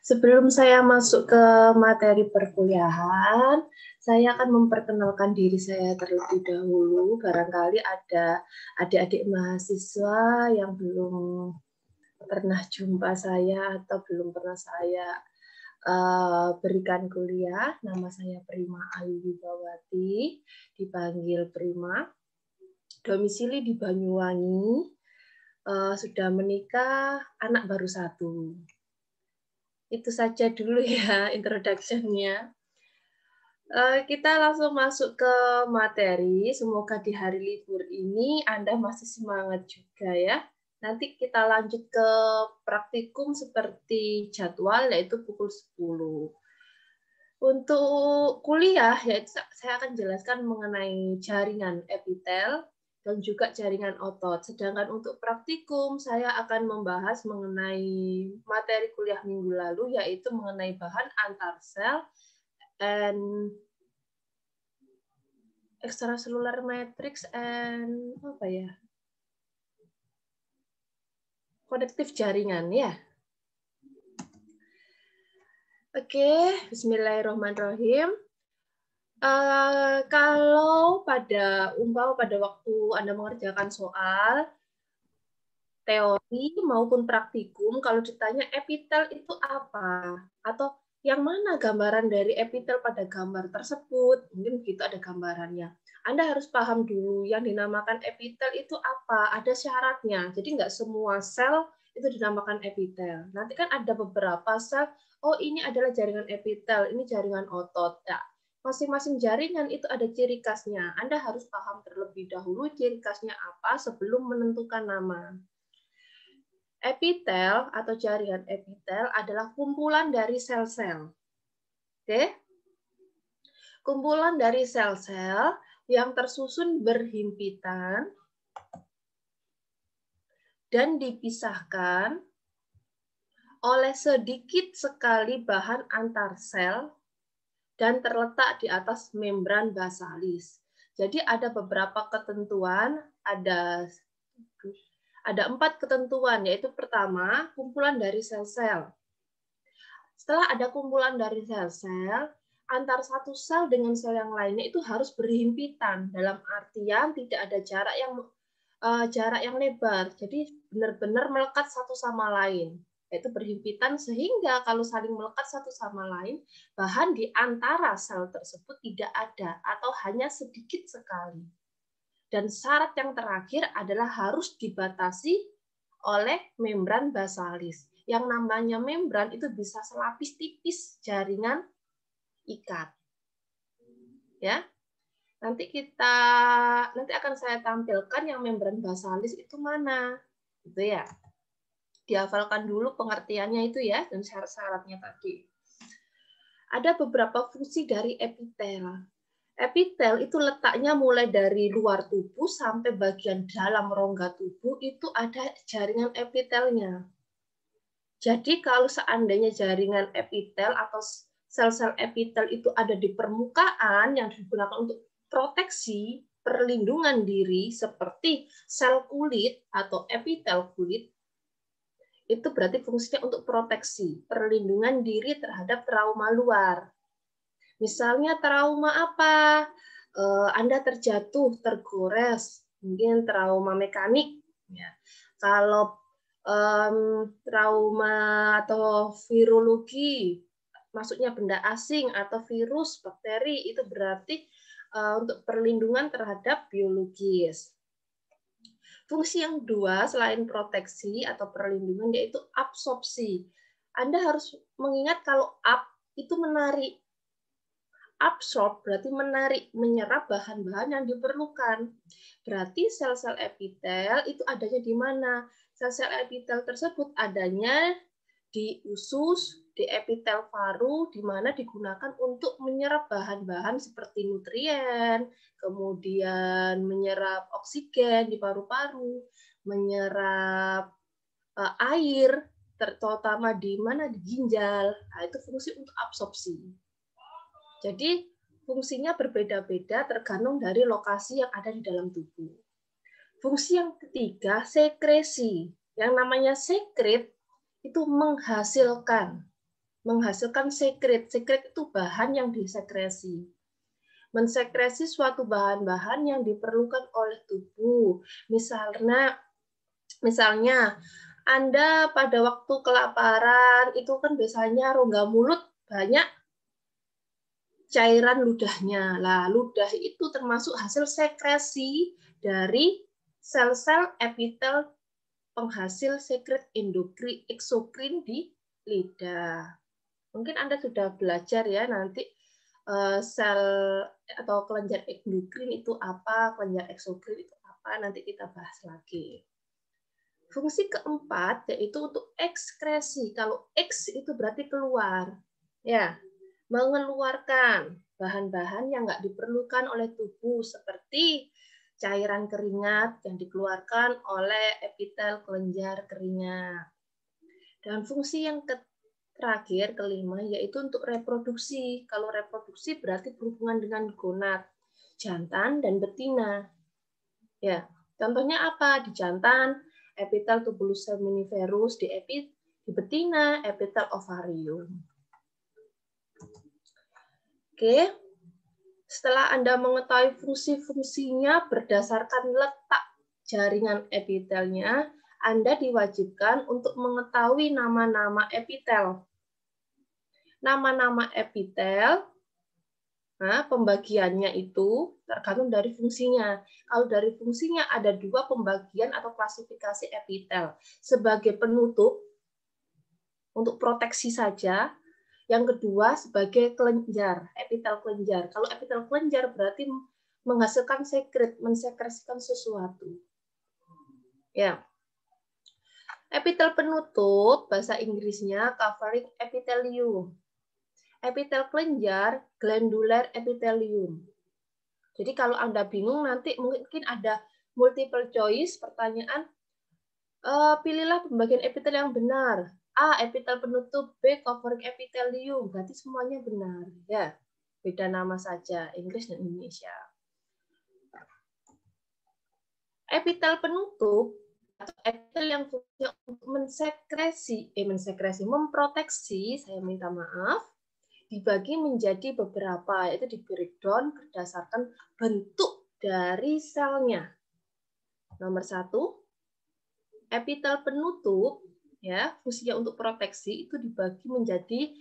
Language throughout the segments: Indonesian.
Sebelum saya masuk ke materi perkuliahan, saya akan memperkenalkan diri saya terlebih dahulu. Barangkali ada adik-adik mahasiswa yang belum pernah jumpa saya atau belum pernah saya berikan kuliah. Nama saya Prima Ayu Wibawati, dipanggil Prima. Domisili di Banyuwangi, sudah menikah, anak baru 1. Itu saja dulu ya introduction-nya. Kita langsung masuk ke materi. Semoga di hari libur ini Anda masih semangat juga ya. Nanti kita lanjut ke praktikum seperti jadwal, yaitu pukul 10. Untuk kuliah, yaitu saya akan jelaskan mengenai jaringan epitel dan juga jaringan otot. Sedangkan untuk praktikum, saya akan membahas mengenai materi kuliah minggu lalu, yaitu mengenai bahan antar sel and extracellular matrix and konektif jaringan ya. Oke, bismillahirrahmanirrahim. Kalau pada waktu Anda mengerjakan soal teori maupun praktikum, kalau ditanya epitel itu apa atau yang mana gambaran dari epitel pada gambar tersebut, mungkin begitu ada gambarannya. Anda harus paham dulu yang dinamakan epitel itu apa, ada syaratnya. Jadi nggak semua sel itu dinamakan epitel. Nanti kan ada beberapa sel, oh ini adalah jaringan epitel, ini jaringan otot. Ya, masing-masing jaringan itu ada ciri khasnya. Anda harus paham terlebih dahulu ciri khasnya apa sebelum menentukan nama. Epitel atau jaringan epitel adalah kumpulan dari sel-sel. Oke? Kumpulan dari sel-sel yang tersusun berhimpitan dan dipisahkan oleh sedikit sekali bahan antar sel dan terletak di atas membran basalis. Jadi ada beberapa ketentuan, ada 4 ketentuan, yaitu pertama, kumpulan dari sel-sel. Setelah ada kumpulan dari sel-sel, antar satu sel dengan sel yang lainnya itu harus berhimpitan, dalam artian tidak ada jarak yang lebar. Jadi benar-benar melekat satu sama lain, yaitu berhimpitan sehingga kalau saling melekat satu sama lain, bahan di antara sel tersebut tidak ada atau hanya sedikit sekali. Dan syarat yang terakhir adalah harus dibatasi oleh membran basalis. Yang namanya membran itu bisa selapis tipis jaringan ikat. Ya. Nanti akan saya tampilkan yang membran basalis itu mana. Gitu ya. Dihafalkan dulu pengertiannya itu ya dan syarat-syaratnya tadi. Ada beberapa fungsi dari epitel. Epitel itu letaknya mulai dari luar tubuh sampai bagian dalam rongga tubuh itu ada jaringan epitelnya. Jadi kalau seandainya jaringan epitel atau sel-sel epitel itu ada di permukaan yang digunakan untuk proteksi, perlindungan diri seperti sel kulit atau epitel kulit, itu berarti fungsinya untuk proteksi, perlindungan diri terhadap trauma luar. Misalnya trauma apa? Anda terjatuh, tergores, mungkin trauma mekanik. Ya. Kalau trauma atau virologi, maksudnya benda asing atau virus, bakteri, itu berarti untuk perlindungan terhadap biologis. Fungsi yang kedua selain proteksi atau perlindungan yaitu absorpsi. Anda harus mengingat kalau itu menarik. Absorb berarti menarik, menyerap bahan-bahan yang diperlukan. Berarti sel-sel epitel itu adanya di mana? Sel-sel epitel tersebut adanya di usus, di epitel paru, di mana digunakan untuk menyerap bahan-bahan seperti nutrien, kemudian menyerap oksigen di paru-paru, menyerap air, terutama di mana? Di ginjal. Nah, itu fungsi untuk absorpsi. Jadi fungsinya berbeda-beda tergantung dari lokasi yang ada di dalam tubuh. Fungsi yang ketiga, sekresi. Yang namanya sekret itu menghasilkan sekret. Sekret itu bahan yang disekresi. Mensekresi suatu bahan-bahan yang diperlukan oleh tubuh. Misalnya Anda pada waktu kelaparan itu kan biasanya rongga mulut banyak cairan ludahnya. Lah, ludah itu termasuk hasil sekresi dari sel-sel epitel penghasil sekret eksokrin di lidah. Mungkin Anda sudah belajar ya nanti sel atau kelenjar endokrin itu apa, kelenjar eksokrin itu apa, nanti kita bahas lagi. Fungsi keempat yaitu untuk ekskresi. Kalau eks itu berarti keluar. Ya, mengeluarkan bahan-bahan yang nggak diperlukan oleh tubuh seperti cairan keringat yang dikeluarkan oleh epitel kelenjar keringat. Dan fungsi yang terakhir, kelima, yaitu untuk reproduksi. Kalau reproduksi berarti berhubungan dengan gonad, jantan dan betina. Ya, contohnya apa? Di jantan, epitel tubulus seminiferus, di betina, epitel ovarium. Oke. Setelah Anda mengetahui fungsi-fungsinya berdasarkan letak jaringan epitelnya, Anda diwajibkan untuk mengetahui nama-nama epitel. Nama-nama epitel, nah, pembagiannya itu tergantung dari fungsinya. Kalau dari fungsinya ada dua pembagian atau klasifikasi epitel. Sebagai penutup, untuk proteksi saja. Yang kedua sebagai kelenjar, epitel kelenjar. Kalau epitel kelenjar berarti menghasilkan sekret, mensekresikan sesuatu. Ya. Epitel penutup, bahasa Inggrisnya covering epithelium. Epitel kelenjar, glandular epithelium. Jadi kalau Anda bingung nanti mungkin ada multiple choice pertanyaan, pilihlah pembagian epitel yang benar. A, epitel penutup, B, covering epithelium. Berarti semuanya benar. Ya, beda nama saja, Inggris dan Indonesia. Epitel penutup atau epitel yang fungsinya untuk memproteksi, saya minta maaf, dibagi menjadi beberapa, yaitu di breakdown berdasarkan bentuk dari selnya. Nomor 1, epitel penutup, ya, fungsinya untuk proteksi itu dibagi menjadi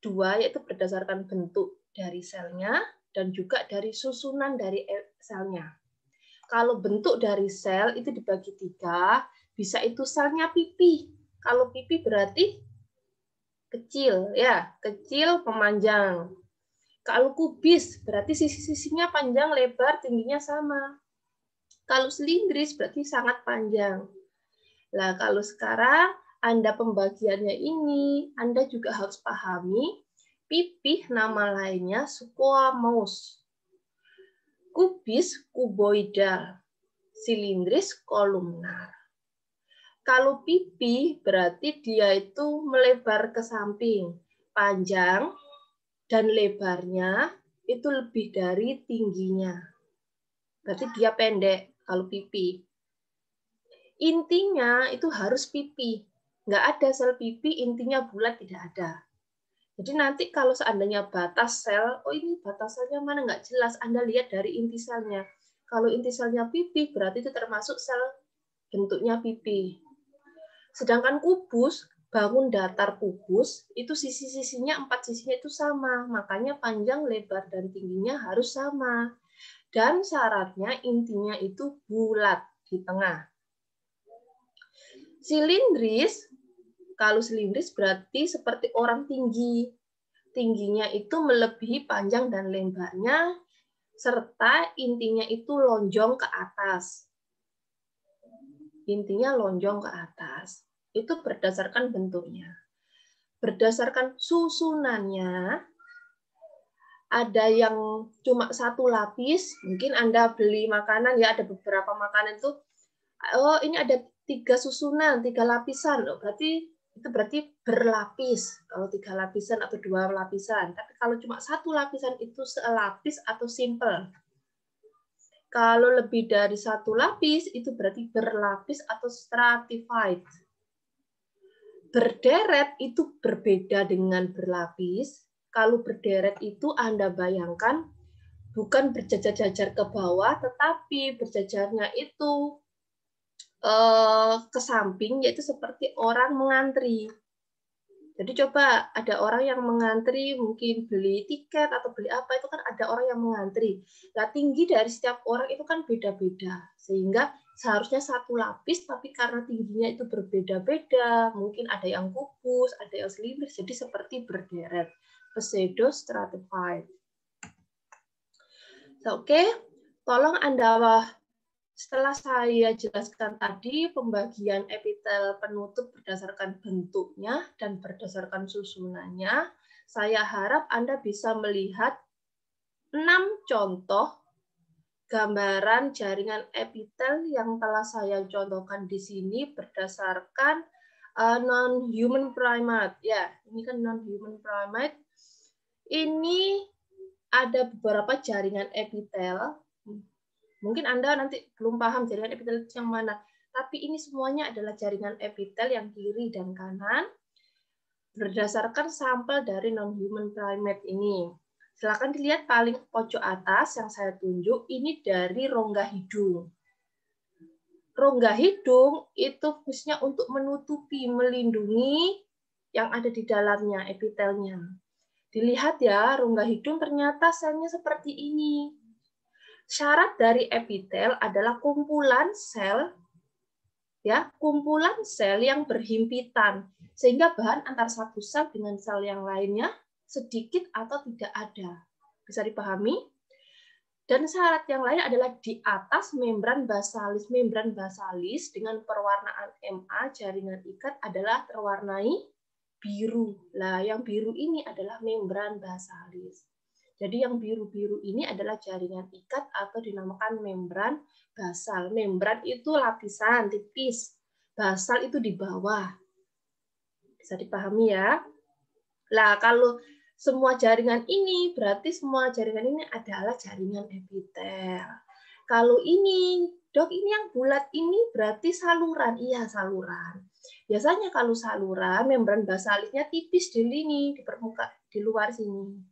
2, yaitu berdasarkan bentuk dari selnya dan juga dari susunan dari selnya. Kalau bentuk dari sel itu dibagi 3, bisa itu selnya pipi. Kalau pipi berarti kecil, ya, kecil pemanjang. Kalau kubis berarti sisi-sisinya panjang, lebar, tingginya sama. Kalau silindris berarti sangat panjang. Nah, kalau sekarang Anda pembagiannya ini, Anda juga harus pahami pipih nama lainnya squamous, kubis kuboidal, silindris kolumnar. Kalau pipi berarti dia itu melebar ke samping, panjang dan lebarnya itu lebih dari tingginya. Berarti dia pendek kalau pipi. Intinya itu harus pipi. Nggak ada sel pipi, intinya bulat, tidak ada. Jadi nanti kalau seandainya batas sel, oh ini batas selnya mana nggak jelas, Anda lihat dari inti selnya. Kalau inti selnya pipi, berarti itu termasuk sel bentuknya pipi. Sedangkan kubus, bangun datar kubus, itu sisi-sisinya, 4 sisinya itu sama. Makanya panjang, lebar, dan tingginya harus sama. Dan syaratnya intinya itu bulat di tengah. Silindris, kalau silindris berarti seperti orang tinggi. Tingginya itu melebihi panjang dan lebarnya, serta intinya itu lonjong ke atas. Intinya lonjong ke atas. Itu berdasarkan bentuknya. Berdasarkan susunannya, ada yang cuma 1 lapis, mungkin Anda beli makanan, ya ada beberapa makanan itu, oh ini ada 3 susunan, 3 lapisan, oh, berarti itu berarti berlapis, kalau 3 lapisan atau 2 lapisan. Tapi kalau cuma 1 lapisan itu selapis atau simple. Kalau lebih dari 1 lapis itu berarti berlapis atau stratified. berderet itu berbeda dengan berlapis. Kalau berderet itu Anda bayangkan bukan berjajar-jajar ke bawah, tetapi berjajarnya itu ke samping, yaitu seperti orang mengantri. Jadi coba ada orang yang mengantri, mungkin beli tiket atau beli apa, itu kan ada orang yang mengantri. Nah, tinggi dari setiap orang itu kan beda-beda. Sehingga seharusnya satu lapis, tapi karena tingginya itu berbeda-beda, mungkin ada yang kubus, ada yang silindris, jadi seperti berderet. Pseudo stratified. Oke, tolong Anda, setelah saya jelaskan tadi pembagian epitel penutup berdasarkan bentuknya dan berdasarkan susunannya, saya harap Anda bisa melihat 6 contoh gambaran jaringan epitel yang telah saya contohkan di sini berdasarkan non-human primate. Ya, ini kan non-human primate. Ini ada beberapa jaringan epitel. Mungkin Anda nanti belum paham jaringan epitel yang mana, tapi ini semuanya adalah jaringan epitel yang kiri dan kanan berdasarkan sampel dari non-human primate ini. Silakan dilihat paling pojok atas yang saya tunjuk, ini dari rongga hidung. Rongga hidung itu fungsinya untuk menutupi, melindungi yang ada di dalamnya, epitelnya. Dilihat ya, rongga hidung ternyata selnya seperti ini. Syarat dari epitel adalah kumpulan sel, ya, kumpulan sel yang berhimpitan, sehingga bahan antar satu sel dengan sel yang lainnya sedikit atau tidak ada. Bisa dipahami? Dan syarat yang lain adalah di atas membran basalis. Membran basalis dengan perwarnaan Ma, jaringan ikat adalah terwarnai biru. Nah, yang biru ini adalah membran basalis. Jadi yang biru-biru ini adalah jaringan ikat atau dinamakan membran basal. Membran itu lapisan tipis, basal itu di bawah. Bisa dipahami ya? Nah, kalau semua jaringan ini, berarti semua jaringan ini adalah jaringan epitel. Kalau ini, dok, ini yang bulat ini berarti saluran. Iya, saluran. Biasanya kalau saluran, membran basalisnya tipis di sini, di permukaan, di luar sini.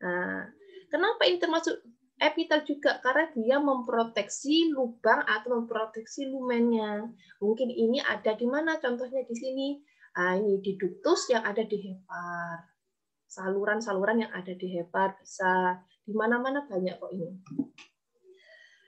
Nah, kenapa ini termasuk epitel juga? Karena dia memproteksi lubang atau memproteksi lumennya. Mungkin ini ada di mana? Contohnya di sini. Nah, ini di ductus yang ada di hepar. Saluran-saluran yang ada di hepar bisa di mana-mana banyak kok ini.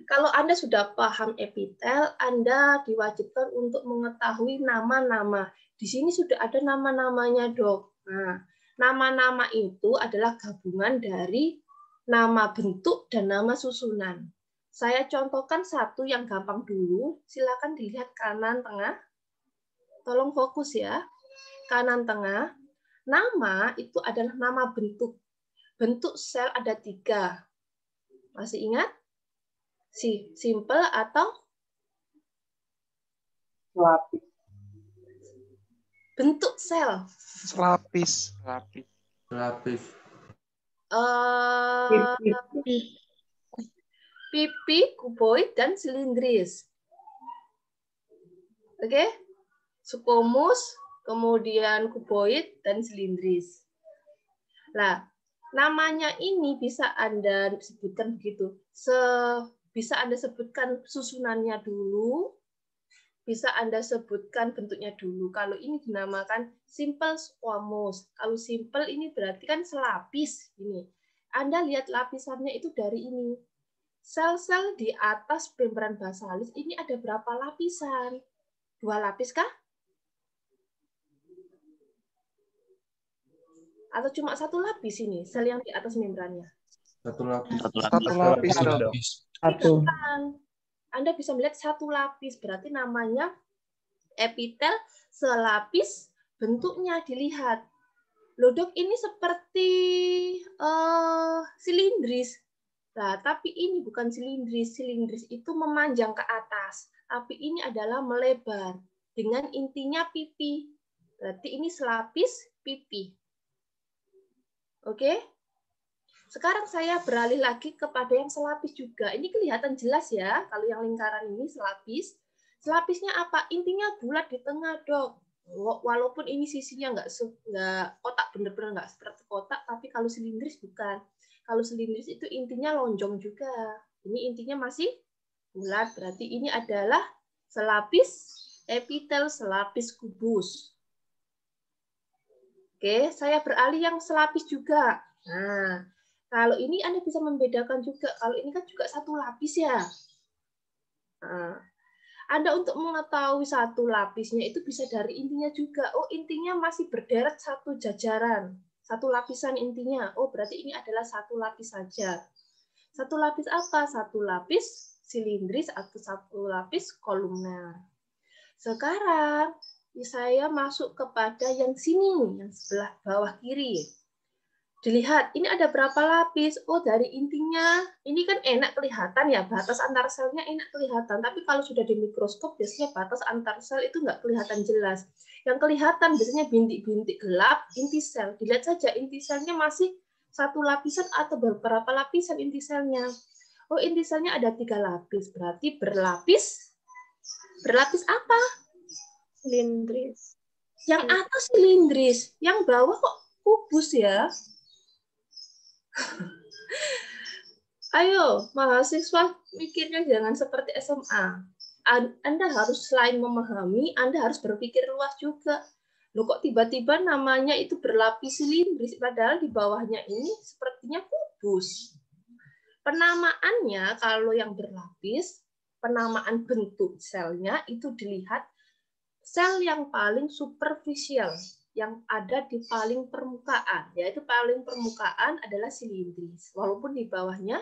Kalau Anda sudah paham epitel, Anda diwajibkan untuk mengetahui nama-nama. Di sini sudah ada nama-namanya, dok. Nah, nama-nama itu adalah gabungan dari nama bentuk dan nama susunan. Saya contohkan satu yang gampang dulu. Silakan dilihat kanan tengah. Tolong fokus ya. Kanan tengah. Nama itu adalah nama bentuk. Bentuk sel ada 3. Masih ingat? Simple atau lapis? Bentuk sel. Lapis. Pipi, kuboid, dan silindris. Oke? Squamous, kemudian kuboid, dan silindris. Nah, namanya ini bisa Anda sebutkan begitu. Bisa Anda sebutkan susunannya dulu, bisa Anda sebutkan bentuknya dulu. Kalau ini dinamakan simple squamous. Kalau simple ini berarti kan selapis. Ini. Anda lihat lapisannya itu dari ini. Sel-sel di atas membran basalis ini ada berapa lapisan? 2 lapis kah? Atau cuma 1 lapis ini, sel yang di atas membrannya? 1 lapis. Satu lapis. Satu. Anda bisa melihat 1 lapis, berarti namanya epitel selapis, bentuknya dilihat. Loh dok, ini seperti silindris. Nah, tapi ini bukan silindris. Silindris itu memanjang ke atas, tapi ini adalah melebar dengan intinya pipi. Berarti ini selapis pipi. Oke? Sekarang saya beralih lagi kepada yang selapis juga. Ini kelihatan jelas ya, kalau yang lingkaran ini selapis. Selapisnya apa? Intinya bulat di tengah, dok. Walaupun ini sisinya nggak kotak, bener-bener nggak seperti kotak, tapi kalau silindris bukan. Kalau silindris itu intinya lonjong juga. Ini intinya masih bulat, berarti ini adalah selapis epitel, selapis kubus. Oke, saya beralih yang selapis juga. Nah, kalau ini Anda bisa membedakan juga. Kalau ini kan juga satu lapis ya. Nah, Anda untuk mengetahui satu lapisnya itu bisa dari intinya juga. Oh, intinya masih berderet satu jajaran. Satu lapisan intinya. Oh, berarti ini adalah satu lapis saja. Satu lapis apa? Satu lapis silindris atau satu lapis kolumner. Sekarang saya masuk kepada yang sini, yang sebelah bawah kiri. Dilihat, ini ada berapa lapis? Oh, dari intinya, ini kan enak kelihatan ya, batas antar selnya enak kelihatan. Tapi kalau sudah di mikroskop, biasanya batas antar sel itu nggak kelihatan jelas. Yang kelihatan biasanya bintik-bintik gelap, inti sel. Dilihat saja, inti selnya masih satu lapisan atau beberapa lapisan inti selnya. Oh, inti selnya ada 3 lapis, berarti berlapis. Berlapis apa? Silindris. Yang atas silindris, yang bawah kok kubus ya? Ayo, mahasiswa mikirnya jangan seperti SMA. Anda harus selain memahami, Anda harus berpikir luas juga. Loh kok tiba-tiba namanya itu berlapis silindris, padahal di bawahnya ini sepertinya kubus. Penamaannya kalau yang berlapis, penamaan bentuk selnya itu dilihat sel yang paling superficial, yang ada di paling permukaan, yaitu paling permukaan adalah silindris, walaupun di bawahnya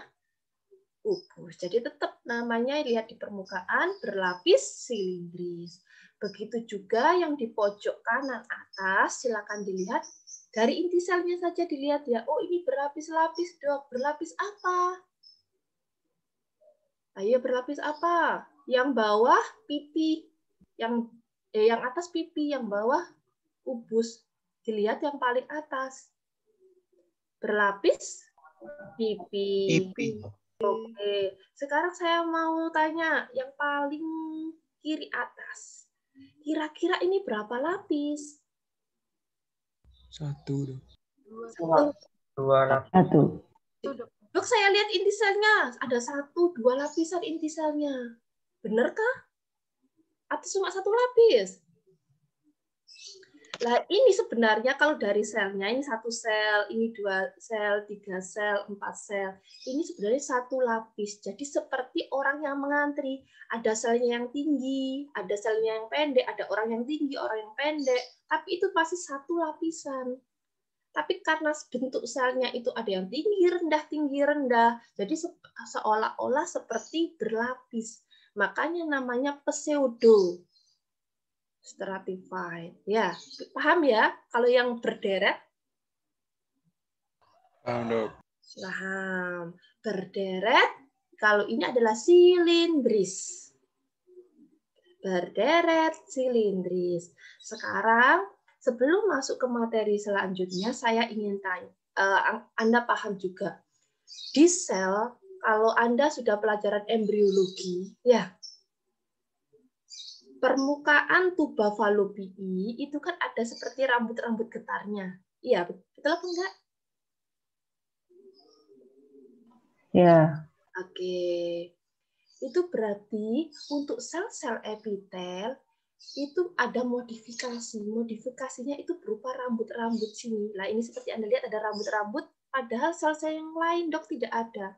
kubus. Jadi tetap namanya lihat di permukaan berlapis silindris. Begitu juga yang di pojok kanan atas, silakan dilihat dari inti selnya saja dilihat ya. Oh, ini berlapis-lapis, Dok. Berlapis apa? Ayo, berlapis apa? Yang bawah pipi, yang atas pipi, yang bawah kubus. Dilihat yang paling atas. Berlapis pipi. Oke, sekarang saya mau tanya yang paling kiri atas. Kira-kira ini berapa lapis? 1. Dua lapis. Dok, saya lihat inti selnya. Ada 1-2 lapisan inti selnya. Benarkah? Atau cuma 1 lapis? Nah, ini sebenarnya kalau dari selnya, ini 1 sel, ini 2 sel, 3 sel, 4 sel. Ini sebenarnya 1 lapis. Jadi seperti orang yang mengantri. Ada selnya yang tinggi, ada selnya yang pendek, ada orang yang tinggi, orang yang pendek. Tapi itu pasti 1 lapisan. Tapi karena bentuk selnya itu ada yang tinggi, rendah. Jadi seolah-olah seperti berlapis. Makanya namanya pseudo stratified. Ya, paham ya? Kalau yang berderet? Paham, Dok. Paham. Berderet, kalau ini adalah silindris. Berderet, silindris. Sekarang, sebelum masuk ke materi selanjutnya, saya ingin tanya, Anda paham juga. Di sel, kalau Anda sudah pelajaran embriologi, ya, permukaan tuba falopii itu kan ada seperti rambut-rambut getarnya. Iya, betul apa enggak? Ya. Oke. Itu berarti untuk sel-sel epitel itu ada modifikasi. Modifikasinya itu berupa rambut-rambut sini. Nah, ini seperti Anda lihat ada rambut-rambut, padahal sel-sel yang lain, Dok, tidak ada.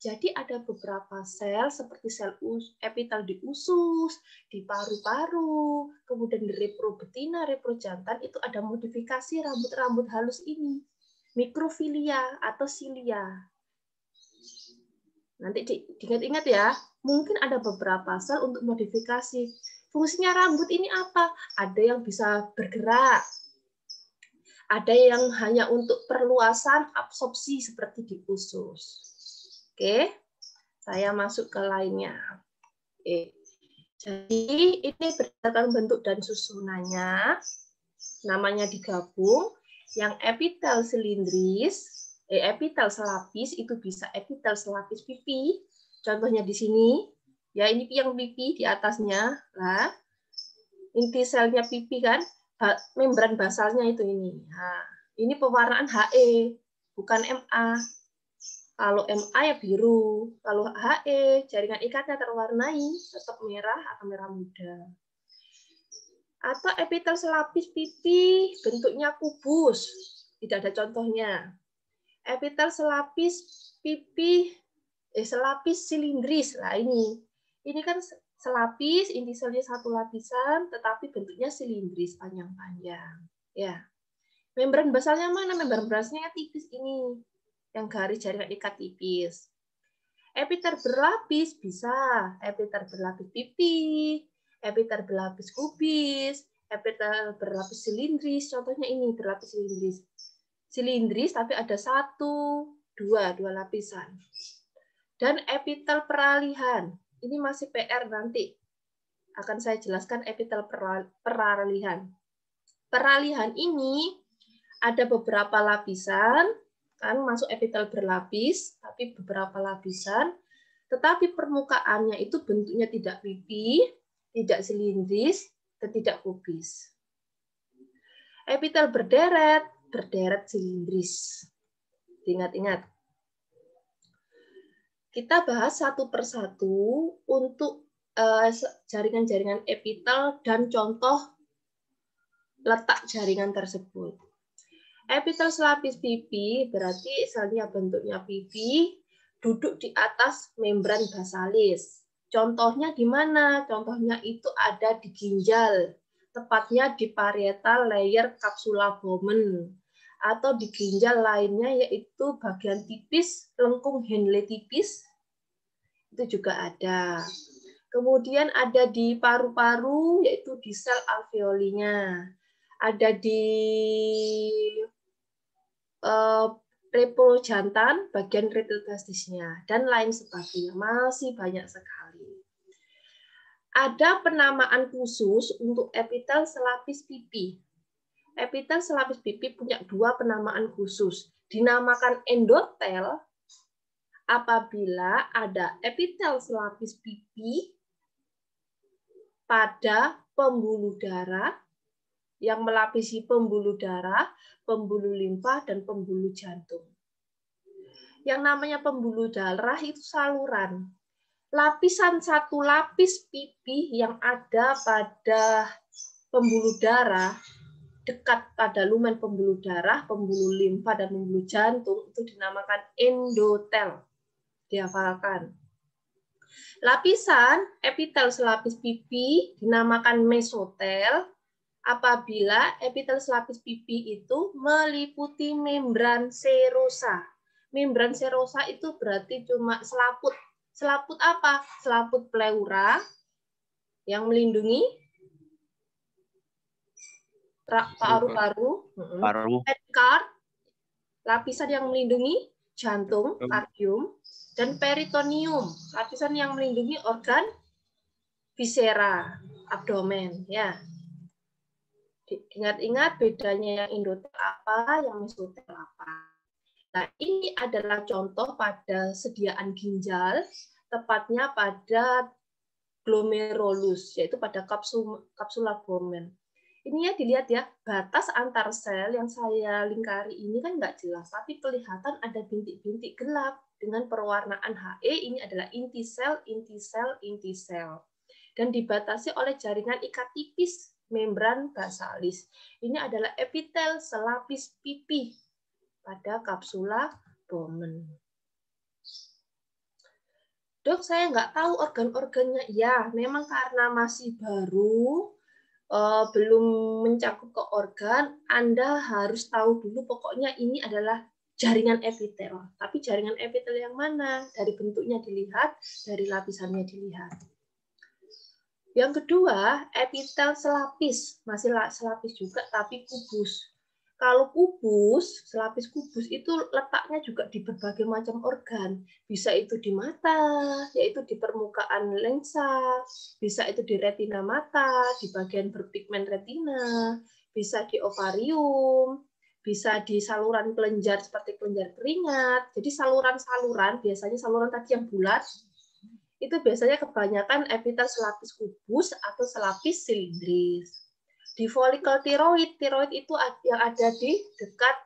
Jadi ada beberapa sel seperti sel epitel di usus, di paru-paru, kemudian di reprobetina, reprojantan itu ada modifikasi rambut-rambut halus ini, mikrofilia atau silia. Nanti diingat-ingat ya, mungkin ada beberapa sel untuk modifikasi. Fungsinya rambut ini apa? Ada yang bisa bergerak, ada yang hanya untuk perluasan absorpsi seperti di usus. Oke, saya masuk ke lainnya. Oke. Jadi ini berdasarkan bentuk dan susunannya, namanya digabung. Yang epitel silindris, epitel selapis itu bisa epitel selapis pipi. Contohnya di sini, ya ini yang pipi di atasnya, lah. Inti selnya pipi kan. membran basalnya itu ini. Nah, ini pewarnaan HE, bukan MA. Kalau MA ya biru, kalau HE jaringan ikatnya terwarnai tetap merah atau merah muda. Atau epitel selapis pipi bentuknya kubus, tidak ada contohnya. Epitel selapis pipi selapis silindris. Lah ini kan selapis, inti selnya satu lapisan, tetapi bentuknya silindris panjang-panjang. Ya, membran basalnya mana? Membran basalnya tipis ini, yang garis jaringan ikat tipis. Epitel berlapis bisa epitel berlapis pipi, epitel berlapis kubis, epitel berlapis silindris. Contohnya ini berlapis silindris. Silindris tapi ada dua lapisan. Dan epitel peralihan. Ini masih PR nanti. Akan saya jelaskan epitel peralihan. Peralihan ini ada beberapa lapisan, kan masuk epitel berlapis, tapi beberapa lapisan, tetapi permukaannya itu bentuknya tidak pipi, tidak silindris, dan tidak kubis. Epitel berderet silindris. Ingat-ingat. Kita bahas satu persatu untuk jaringan-jaringan epitel dan contoh letak jaringan tersebut. Epitel selapis pipi berarti selnya bentuknya pipi, duduk di atas membran basalis. Contohnya di mana? Contohnya itu ada di ginjal, tepatnya di parietal layer capsula Bowman. Atau di ginjal lainnya yaitu bagian tipis, lengkung Henle tipis, itu juga ada. Kemudian ada di paru-paru, yaitu di sel alveolinya. Ada di repo jantan, bagian retrodastisnya, dan lain sebagainya. Masih banyak sekali. Ada penamaan khusus untuk epitel selapis pipi. Epitel selapis pipi punya dua penamaan khusus. Dinamakan endotel apabila ada epitel selapis pipi pada pembuluh darah yang melapisi pembuluh darah, pembuluh limfa, dan pembuluh jantung. Yang namanya pembuluh darah itu saluran. Lapisan satu lapis pipi yang ada pada pembuluh darah dekat pada lumen pembuluh darah, pembuluh limfa, dan pembuluh jantung itu dinamakan endotel. Dihafalkan. Lapisan epitel selapis pipi dinamakan mesotel apabila epitel selapis pipi itu meliputi membran serosa. Membran serosa itu berarti cuma selaput. Selaput apa? Selaput pleura yang melindungi paru-paru, perikard, lapisan yang melindungi jantung, kardium, dan peritoneum, lapisan yang melindungi organ viscera, abdomen. Ya, ingat-ingat bedanya yang endotel apa, yang mesotel apa. Nah, ini adalah contoh pada sediaan ginjal, tepatnya pada glomerulus, yaitu pada kapsula Bowman. Ini ya dilihat ya, batas antar sel yang saya lingkari ini kan nggak jelas, tapi kelihatan ada bintik-bintik gelap dengan perwarnaan HE. Ini adalah inti sel, inti sel, inti sel. Dan dibatasi oleh jaringan ikat tipis membran basalis. Ini adalah epitel selapis pipi pada kapsula Bowman. Dok, saya nggak tahu organ-organnya. Ya, memang karena masih baru, belum mencakup ke organ, Anda harus tahu dulu pokoknya ini adalah jaringan epitel. Tapi jaringan epitel yang mana? Dari bentuknya dilihat, dari lapisannya dilihat. Yang kedua, epitel selapis. Masih selapis juga, tapi kubus. Kalau kubus, selapis kubus itu letaknya juga di berbagai macam organ. Bisa itu di mata, yaitu di permukaan lensa, bisa itu di retina mata, di bagian berpigmen retina, bisa di ovarium, bisa di saluran kelenjar seperti kelenjar keringat. Jadi saluran-saluran, biasanya saluran tadi yang bulat, itu biasanya kebanyakan epitel selapis kubus atau selapis silindris. Di folikel tiroid, tiroid itu yang ada di dekat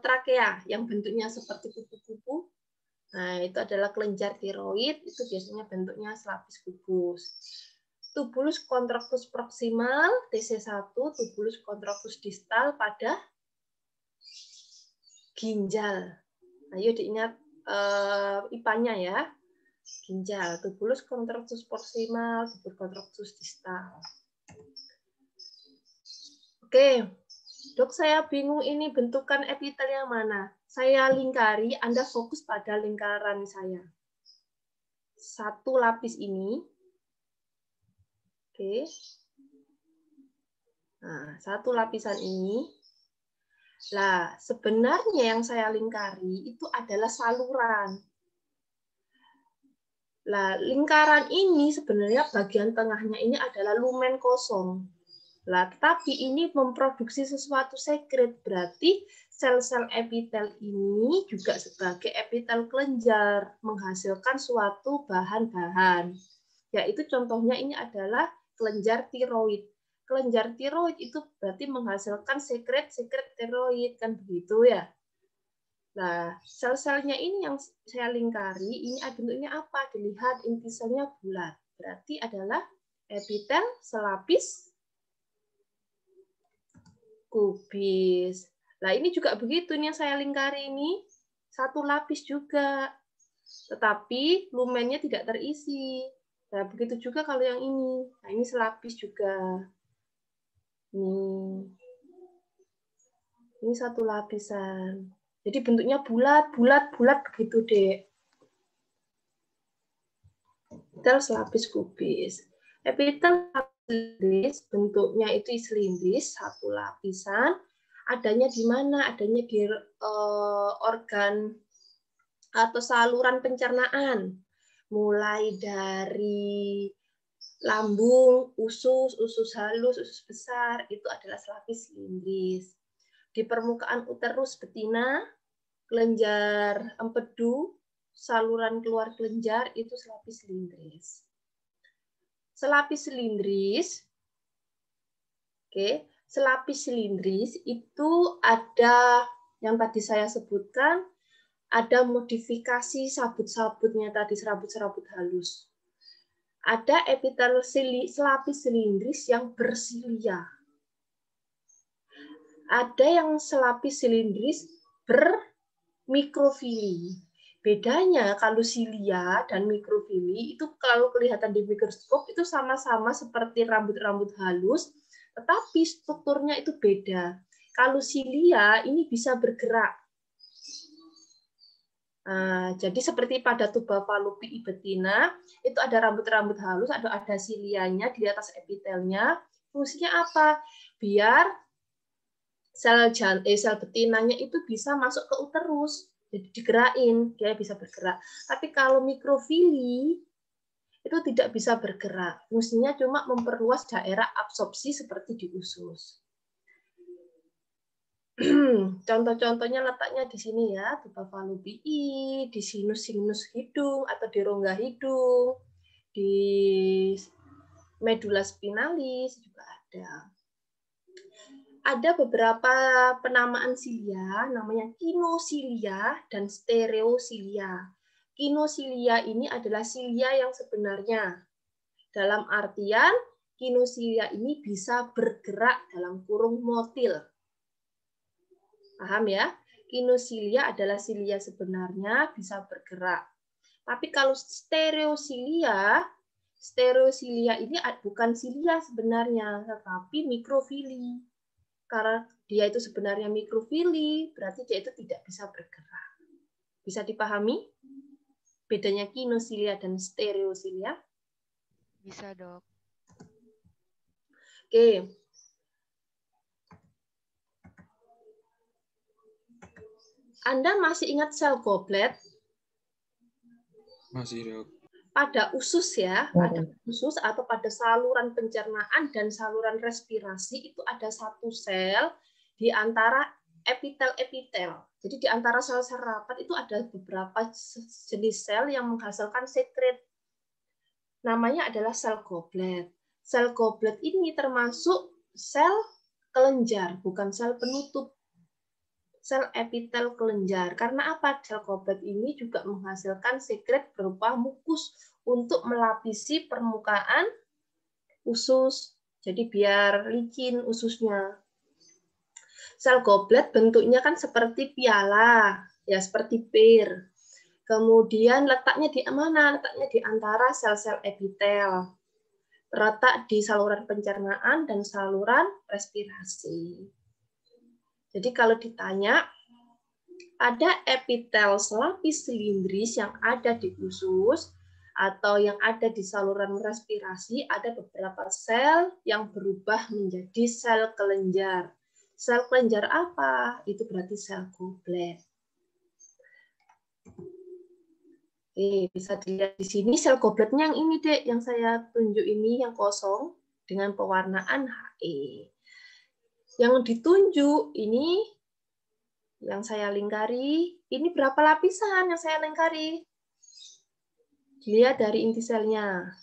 trakea, yang bentuknya seperti kupu-kupu. Nah, itu adalah kelenjar tiroid, itu biasanya bentuknya selapis kubus. Tubulus contractus proximal, TC1, tubulus contractus distal pada ginjal. Ayo diingat IPA-nya ya. Ginjal, tubulus contractus proximal, tubulus contractus distal. Oke, Dok, saya bingung ini bentukan epitel yang mana. Saya lingkari, Anda fokus pada lingkaran saya. Satu lapis ini. Oke. Nah, satu lapisan ini. Nah, sebenarnya yang saya lingkari itu adalah saluran. Nah, lingkaran ini sebenarnya bagian tengahnya ini adalah lumen kosong. Nah, tetapi ini memproduksi sesuatu sekret, berarti sel-sel epitel ini juga sebagai epitel kelenjar, menghasilkan suatu bahan-bahan. Yaitu contohnya ini adalah kelenjar tiroid. Kelenjar tiroid itu berarti menghasilkan sekret-sekret tiroid, kan begitu ya. Nah, sel-selnya ini yang saya lingkari, ini bentuknya apa? Dilihat inti selnya bulat. Berarti adalah epitel selapis kubis. Nah, ini juga begitu nih yang saya lingkari ini. Satu lapis juga. Tetapi lumennya tidak terisi. Nah, begitu juga kalau yang ini. Nah, ini selapis juga. Ini satu lapisan. Jadi bentuknya bulat begitu, Dek. Epitel selapis kubis. Epitel selapis bentuknya itu silindris, satu lapisan. Adanya di mana? Adanya di organ atau saluran pencernaan. Mulai dari lambung, usus halus, usus besar, itu adalah selapis silindris. Di permukaan uterus betina, kelenjar empedu, saluran keluar kelenjar, itu selapis silindris. Selapis silindris, oke, selapis silindris itu ada yang tadi saya sebutkan, ada modifikasi sabut-sabutnya tadi, serabut-serabut halus. Ada epitel selapis silindris yang bersilia. Ada yang selapis silindris bermikrofili. Bedanya kalau silia dan mikrofili itu kalau kelihatan di mikroskop itu sama-sama seperti rambut-rambut halus, tetapi strukturnya itu beda. Kalau silia ini bisa bergerak. Jadi seperti pada tuba Fallopi betina, itu ada rambut-rambut halus, ada silianya di atas epitelnya. Fungsinya apa? Biar sel betinanya itu bisa masuk ke uterus, jadi digerakin, dia bisa bergerak. Tapi kalau mikrofili itu tidak bisa bergerak, fungsinya cuma memperluas daerah absorpsi seperti di usus. Contoh-contohnya letaknya di sini ya, tuba Fallopi, di sinus hidung atau di rongga hidung, di medula spinalis juga ada. Ada beberapa penamaan silia, namanya kinosilia dan stereosilia. Kinosilia ini adalah silia yang sebenarnya. Dalam artian, kinosilia ini bisa bergerak dalam kurung motil. Paham ya? Kinosilia adalah silia sebenarnya, bisa bergerak. Tapi kalau stereosilia ini bukan silia sebenarnya, tetapi mikrofili. Karena dia itu sebenarnya mikrofili, berarti dia itu tidak bisa bergerak. Bisa dipahami bedanya kinosilia dan stereosilia? Bisa, Dok. Oke. Anda masih ingat sel goblet? Masih, Dok. Pada usus ya, pada usus atau pada saluran pencernaan dan saluran respirasi itu ada satu sel di antara epitel-epitel. Jadi di antara sel-sel rapat itu ada beberapa jenis sel yang menghasilkan sekret. Namanya adalah sel goblet. Sel goblet ini termasuk sel kelenjar, bukan sel penutup. Sel epitel kelenjar. Karena apa? Sel goblet ini juga menghasilkan sekret berupa mukus untuk melapisi permukaan usus. Jadi biar licin ususnya. Sel goblet bentuknya kan seperti piala, ya seperti pir. Kemudian letaknya di mana? Letaknya di antara sel-sel epitel. Terletak di saluran pencernaan dan saluran respirasi. Jadi kalau ditanya, ada epitel selapis silindris yang ada di usus atau yang ada di saluran respirasi, ada beberapa sel yang berubah menjadi sel kelenjar. Sel kelenjar apa? Itu berarti sel goblet. Bisa dilihat di sini sel gobletnya yang ini, Dek, yang saya tunjuk ini yang kosong dengan pewarnaan HE. Yang ditunjuk ini yang saya lingkari, ini berapa lapisan yang saya lingkari? Dilihat dari inti selnya.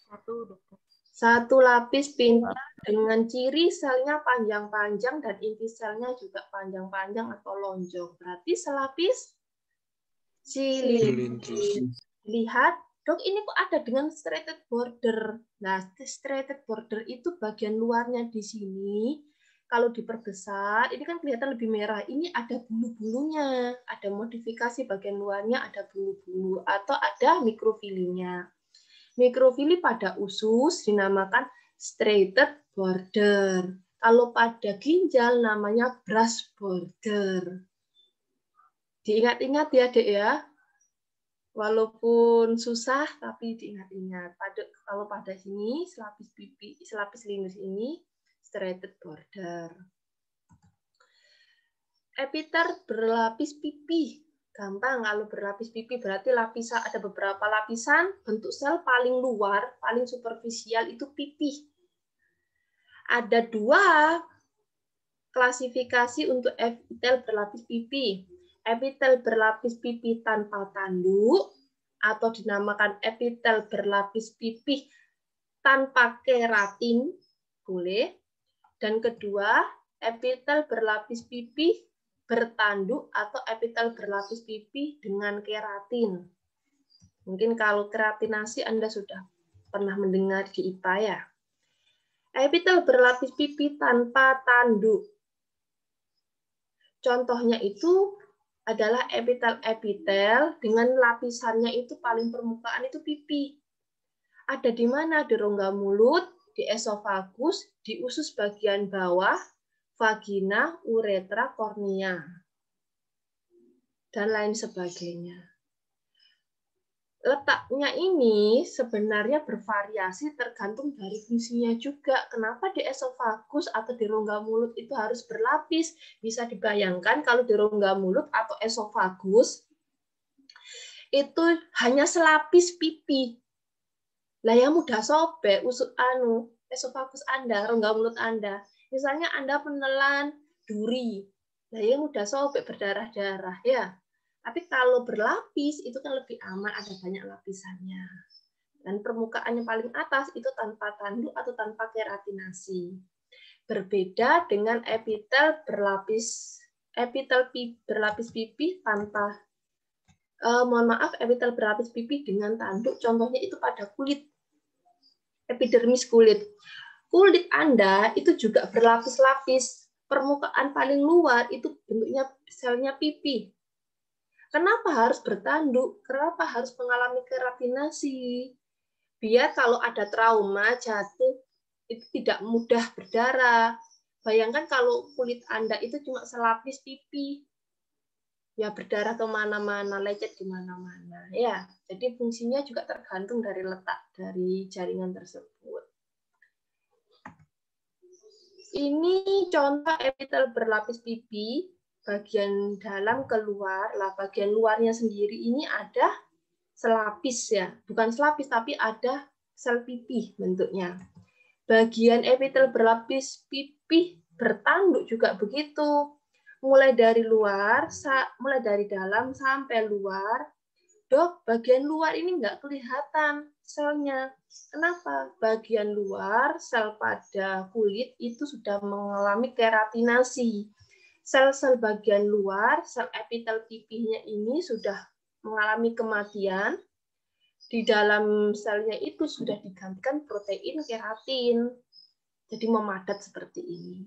1, dokter. 1 lapis pintar dengan ciri selnya panjang-panjang dan inti selnya juga panjang-panjang atau lonjong. Berarti selapis silindris. Lihat, dok, ini kok ada dengan striated border. Nah, striated border itu bagian luarnya di sini. Kalau diperbesar, ini kan kelihatan lebih merah. Ini ada bulu-bulunya, ada modifikasi bagian luarnya, ada bulu-bulu atau ada mikrofilinya. Mikrofili pada usus dinamakan striated border. Kalau pada ginjal namanya brush border. Diingat-ingat ya, Dek ya. Walaupun susah tapi diingat-ingat. Kalau pada sini selapis pipi, selapis silindris ini striated border. Epitel berlapis pipi. Gampang kalau berlapis pipi berarti lapisan, ada beberapa lapisan. Bentuk sel paling luar, paling superficial itu pipi. Ada 2 klasifikasi untuk epitel berlapis pipi. Epitel berlapis pipi tanpa tanduk atau dinamakan epitel berlapis pipi tanpa keratin, boleh. Dan kedua, epitel berlapis pipi bertanduk atau epitel berlapis pipi dengan keratin. Mungkin kalau keratinasi Anda sudah pernah mendengar di IPA ya. Epitel berlapis pipi tanpa tanduk. Contohnya itu adalah epitel-epitel dengan lapisannya itu paling permukaan itu pipi. Ada di mana? Di rongga mulut, di esofagus, di usus bagian bawah, vagina, uretra, kornea, dan lain sebagainya. Letaknya ini sebenarnya bervariasi tergantung dari fungsinya juga. Kenapa di esofagus atau di rongga mulut itu harus berlapis? Bisa dibayangkan kalau di rongga mulut atau esofagus itu hanya selapis pipi. Lah yang mudah sobek esofagus Anda, rongga mulut Anda. Misalnya Anda menelan duri. Lah yang mudah sobek berdarah-darah ya. Tapi kalau berlapis itu kan lebih aman, ada banyak lapisannya. Dan permukaan yang paling atas itu tanpa tanduk atau tanpa keratinasi. Berbeda dengan epitel berlapis pipi tanpa epitel berlapis pipi dengan tanduk. Contohnya itu pada kulit, epidermis kulit. Kulit Anda itu juga berlapis-lapis. Permukaan paling luar itu bentuknya selnya pipi. Kenapa harus bertanduk? Kenapa harus mengalami keratinasi? Biar kalau ada trauma, jatuh, itu tidak mudah berdarah. Bayangkan kalau kulit Anda itu cuma selapis pipi, ya berdarah kemana-mana, lecet di mana-mana. Ya, jadi fungsinya juga tergantung dari letak dari jaringan tersebut. Ini contoh epitel berlapis pipi. Bagian dalam keluar, lah bagian luarnya sendiri ini ada selapis ya, bukan selapis tapi ada sel pipi bentuknya. Bagian epitel berlapis pipi bertanduk juga begitu, mulai dari dalam sampai luar. Dok, bagian luar ini nggak kelihatan selnya. Kenapa? Bagian luar sel pada kulit itu sudah mengalami keratinasi. Sel-sel bagian luar, sel epitel pipihnya ini sudah mengalami kematian. Di dalam selnya itu sudah digantikan protein keratin. Jadi memadat seperti ini.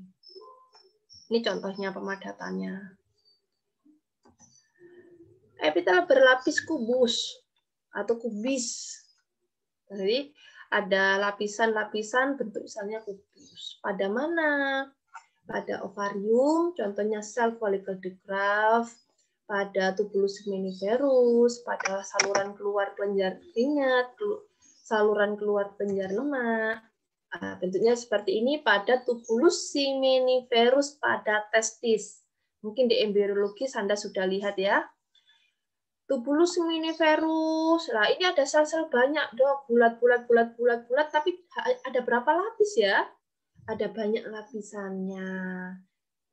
Ini contohnya pemadatannya. Epitel berlapis kubus atau kubis. Jadi ada lapisan-lapisan bentuk selnya kubus. Pada mana? Pada ovarium, contohnya sel follicle de Graaff, pada tubulus seminiferus, pada saluran keluar kelenjar keringat, saluran keluar kelenjar lemak. Nah, bentuknya seperti ini pada tubulus seminiferus pada testis. Mungkin di embriologis Anda sudah lihat ya. Tubulus seminiferus. Nah, ini ada sel-sel banyak, Dok. Bulat, tapi ada berapa lapis ya? Ada banyak lapisannya.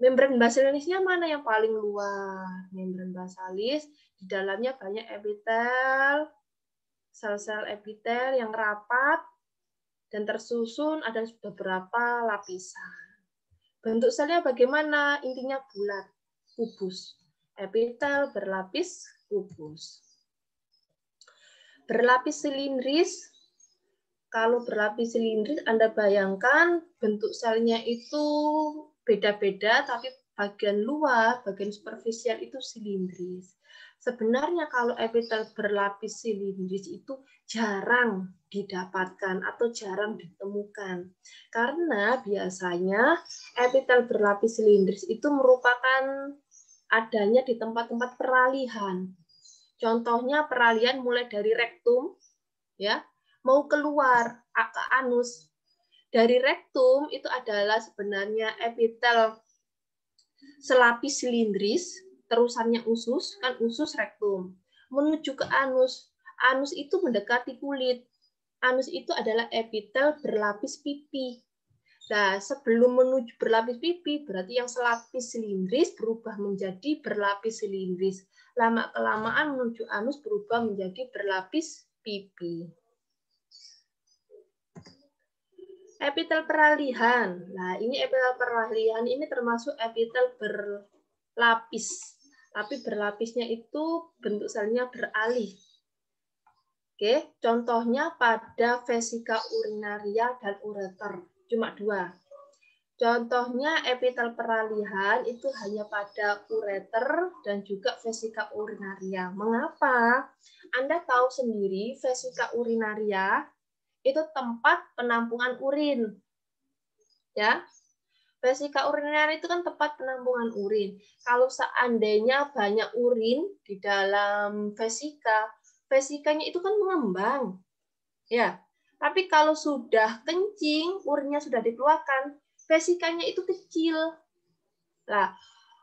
Membran basalisnya mana yang paling luar? Membran basalis, di dalamnya banyak epitel, sel-sel epitel yang rapat dan tersusun, ada beberapa lapisan. Bentuk selnya bagaimana? Intinya bulat, kubus. Epitel berlapis kubus. Berlapis silindris. Kalau berlapis silindris, Anda bayangkan bentuk selnya itu beda-beda, tapi bagian luar, bagian superficial itu silindris. Sebenarnya kalau epitel berlapis silindris itu jarang didapatkan atau jarang ditemukan. Karena biasanya epitel berlapis silindris itu merupakan adanya di tempat-tempat peralihan. Contohnya peralihan mulai dari rektum, ya, mau keluar ke anus. Dari rektum itu adalah sebenarnya epitel selapis silindris, terusannya usus, kan usus rektum. Menuju ke anus. Anus itu mendekati kulit. Anus itu adalah epitel berlapis pipi. Nah, sebelum menuju berlapis pipi, berarti yang selapis silindris berubah menjadi berlapis silindris. Lama-kelamaan menuju anus berubah menjadi berlapis pipi. Epitel peralihan. Nah, ini epitel peralihan ini termasuk epitel berlapis. Tapi berlapisnya itu bentuk selnya beralih. Oke, contohnya pada vesika urinaria dan ureter. Cuma dua. Contohnya epitel peralihan itu hanya pada ureter dan juga vesika urinaria. Mengapa? Anda tahu sendiri vesika urinaria itu tempat penampungan urin. Ya. Vesika urinaria itu kan tempat penampungan urin. Kalau seandainya banyak urin di dalam vesika, vesikanya itu kan mengembang. Ya. Tapi kalau sudah kencing, urinnya sudah dikeluarkan, vesikanya itu kecil. Nah,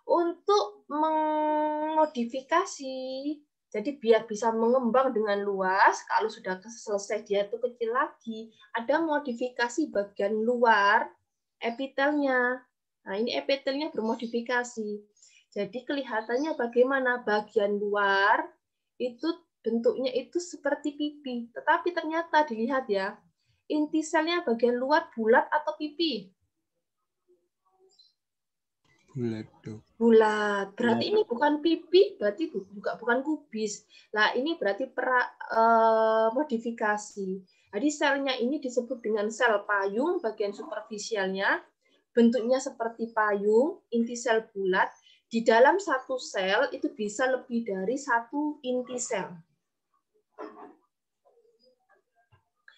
untuk memodifikasi, jadi biar bisa mengembang dengan luas, kalau sudah selesai dia itu kecil lagi, ada modifikasi bagian luar epitelnya. Nah, ini epitelnya bermodifikasi. Jadi kelihatannya bagaimana bagian luar itu bentuknya itu seperti pipi. Tetapi ternyata dilihat ya, inti selnya bagian luar bulat atau pipi? Bulat, Dok. Bulat. Berarti ini bukan pipi, berarti juga bukan kubis. Nah, ini berarti modifikasi. Jadi selnya ini disebut dengan sel payung, bagian superficialnya. Bentuknya seperti payung, inti sel bulat. Di dalam satu sel itu bisa lebih dari satu inti sel.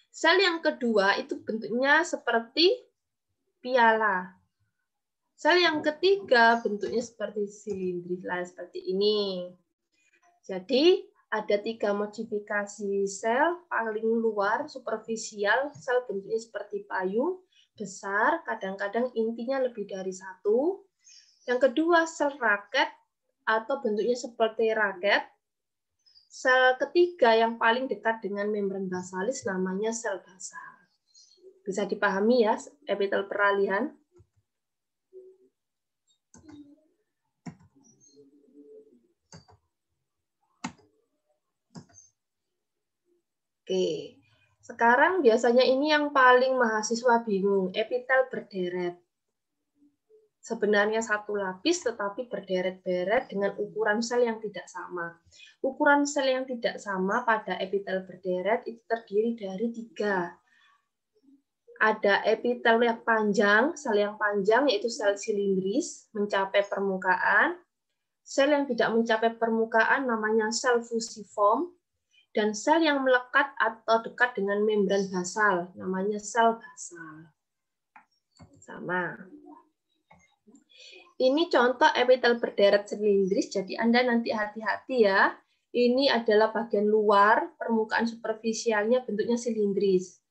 Sel yang kedua itu bentuknya seperti piala. Sel yang ketiga bentuknya seperti silindris, seperti ini. Jadi ada 3 modifikasi sel, paling luar, superficial, sel bentuknya seperti payung, besar, kadang-kadang intinya lebih dari 1. Yang kedua sel raket atau bentuknya seperti raket. Sel ketiga yang paling dekat dengan membran basalis namanya sel basal. Bisa dipahami ya epitel peralihan? Oke, Sekarang biasanya ini yang paling mahasiswa bingung, epitel berderet. Sebenarnya satu lapis tetapi berderet-deret dengan ukuran sel yang tidak sama. Ukuran sel yang tidak sama pada epitel berderet itu terdiri dari 3. Ada epitel yang panjang, sel yang panjang yaitu sel silindris mencapai permukaan. Sel yang tidak mencapai permukaan namanya sel fusiform. Dan sel yang melekat atau dekat dengan membran basal namanya sel basal. Sama. Ini contoh epitel berderet silindris, jadi Anda nanti hati-hati ya. Ini adalah bagian luar, permukaan superficialnya bentuknya silindris.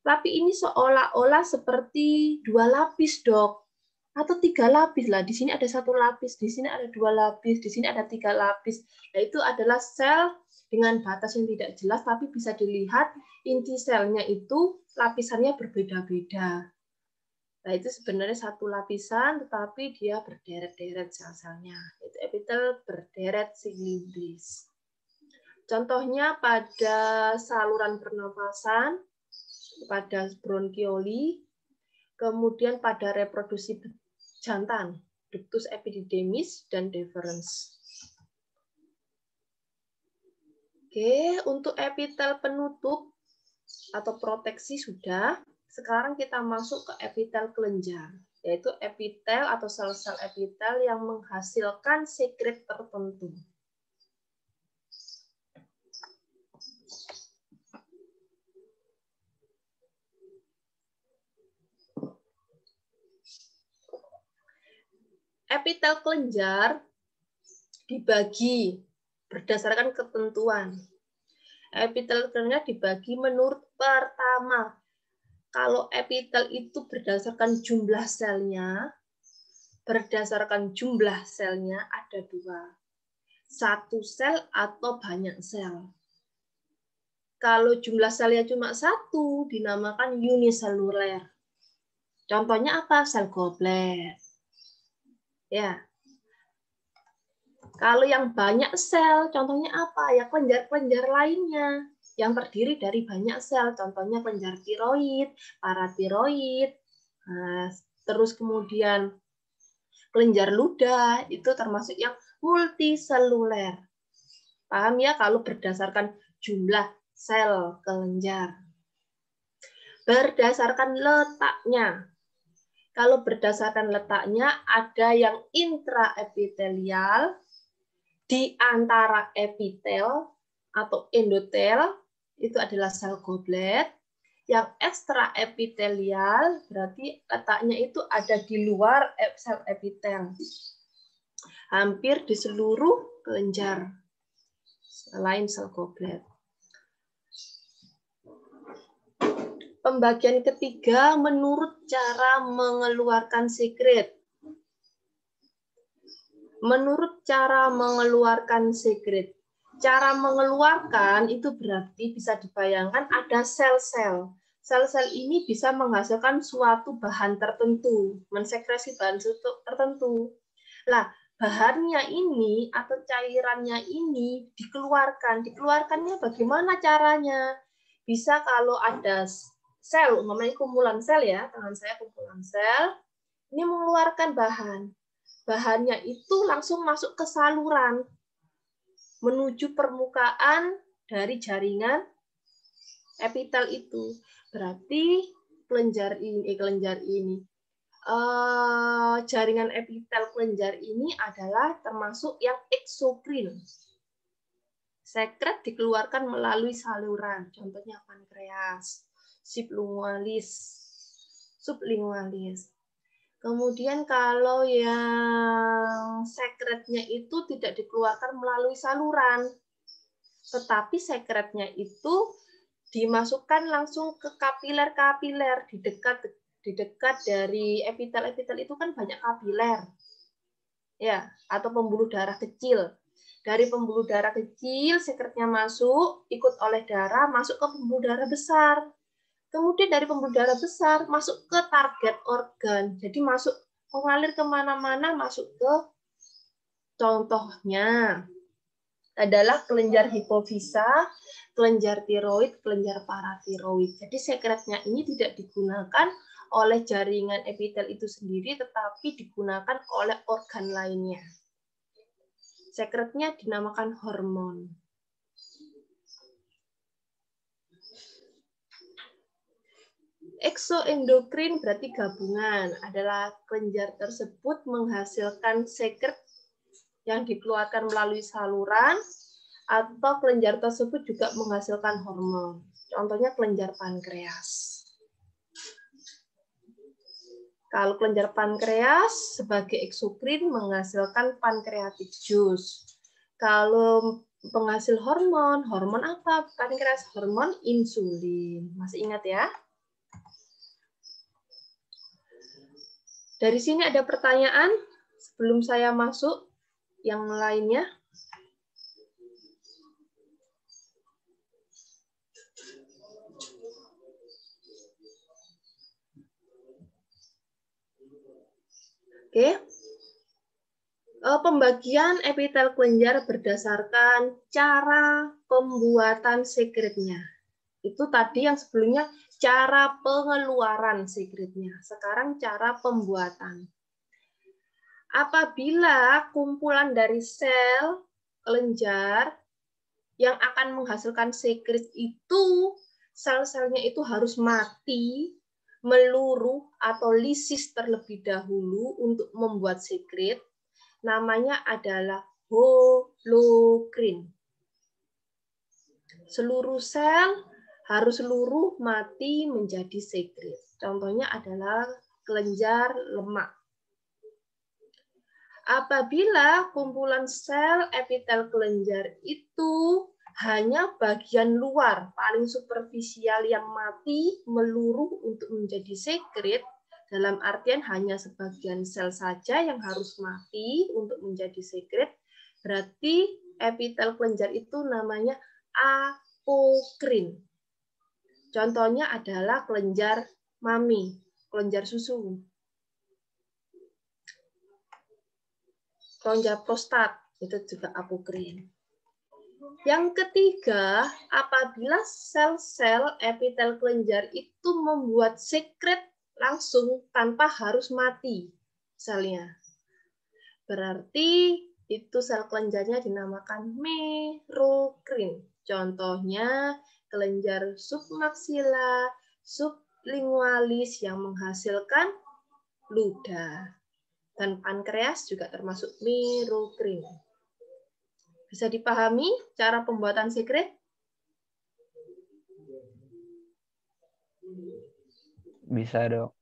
Tapi ini seolah-olah seperti 2 lapis, Dok. Atau 3 lapis lah. Di sini ada 1 lapis, di sini ada 2 lapis, di sini ada 3 lapis. Nah, itu adalah sel dengan batas yang tidak jelas, tapi bisa dilihat inti selnya itu lapisannya berbeda-beda. Nah, itu sebenarnya 1 lapisan, tetapi dia berderet-deret sel-selnya. Itu epitel berderet silindris. Contohnya pada saluran pernafasan, pada bronkioli, kemudian pada reproduksi jantan, ductus epididymis dan deferens. Oke, untuk epitel penutup atau proteksi sudah. Sekarang kita masuk ke epitel kelenjar, yaitu epitel atau sel-sel epitel yang menghasilkan sekret tertentu. Epitel kelenjar dibagi berdasarkan ketentuan. Epitel kelenjar dibagi menurut pertama. Kalau epitel itu berdasarkan jumlah selnya, ada 2. 1 sel atau banyak sel. Kalau jumlah selnya cuma 1, dinamakan uniseluler. Contohnya apa? Sel goblet. Ya. Kalau yang banyak sel, contohnya apa? Ya kelenjar-kelenjar lainnya yang terdiri dari banyak sel. Contohnya kelenjar tiroid, paratiroid, terus kemudian kelenjar ludah, itu termasuk yang multiseluler. Paham ya kalau berdasarkan jumlah sel kelenjar. Berdasarkan letaknya. Kalau berdasarkan letaknya, ada yang intraepitelial, di antara epitel atau endotel, itu adalah sel goblet. Yang ekstraepitelial, berarti letaknya itu ada di luar sel epitel. Hampir di seluruh kelenjar, selain sel goblet. Pembagian ketiga menurut cara mengeluarkan sekret. Menurut cara mengeluarkan sekret. Cara mengeluarkan itu berarti bisa dibayangkan ada sel-sel. Sel-sel ini bisa menghasilkan suatu bahan tertentu, mensekresi bahan tertentu. Lah, bahannya ini atau cairannya ini dikeluarkan. Dikeluarkannya bagaimana caranya? Bisa kalau ada sel, umpamanya kumpulan sel ya, tangan saya kumpulan sel, ini mengeluarkan bahan. Bahannya itu langsung masuk ke saluran, menuju permukaan dari jaringan epitel itu. Berarti jaringan epitel kelenjar ini adalah termasuk yang eksokrin. Sekret dikeluarkan melalui saluran, contohnya pankreas, sublingualis. Kemudian kalau yang sekretnya itu tidak dikeluarkan melalui saluran, tetapi sekretnya itu dimasukkan langsung ke kapiler-kapiler di dekat dari epitel-epitel itu kan banyak kapiler, ya, atau pembuluh darah kecil. Dari pembuluh darah kecil sekretnya masuk, ikut oleh darah masuk ke pembuluh darah besar. Kemudian dari pembuluh darah besar masuk ke target organ. Jadi masuk mengalir kemana-mana, masuk ke contohnya adalah kelenjar hipofisa, kelenjar tiroid, kelenjar paratiroid. Jadi sekretnya ini tidak digunakan oleh jaringan epitel itu sendiri, tetapi digunakan oleh organ lainnya. Sekretnya dinamakan hormon. Eksoendokrin berarti gabungan, adalah kelenjar tersebut menghasilkan sekret yang dikeluarkan melalui saluran, atau kelenjar tersebut juga menghasilkan hormon. Contohnya kelenjar pankreas. Kalau kelenjar pankreas sebagai eksokrin menghasilkan pancreatic juice. Kalau penghasil hormon, hormon apa? Pankreas, hormon insulin. Masih ingat ya? Dari sini ada pertanyaan sebelum saya masuk yang lainnya. Oke. Pembagian epitel kelenjar berdasarkan cara pembuatan sekretnya. Itu tadi yang sebelumnya cara pengeluaran sekretnya. Sekarang cara pembuatan. Apabila kumpulan dari sel kelenjar yang akan menghasilkan sekret itu, sel-selnya itu harus mati, meluruh atau lisis terlebih dahulu untuk membuat sekret, namanya adalah holokrin. Seluruh sel harus luruh mati menjadi sekret. Contohnya adalah kelenjar lemak. Apabila kumpulan sel epitel kelenjar itu hanya bagian luar, paling superficial yang mati, meluruh untuk menjadi sekret, dalam artian hanya sebagian sel saja yang harus mati untuk menjadi sekret, berarti epitel kelenjar itu namanya apokrin. Contohnya adalah kelenjar mami, kelenjar susu. Kelenjar prostat, itu juga apokrin. Yang ketiga, apabila sel-sel epitel kelenjar itu membuat sekret langsung tanpa harus mati selnya. Berarti itu sel kelenjarnya dinamakan merokrin. Contohnya kelenjar submaksila, sublingualis yang menghasilkan ludah. Dan pankreas juga termasuk merokrin. Bisa dipahami cara pembuatan sekret? Bisa, Dok.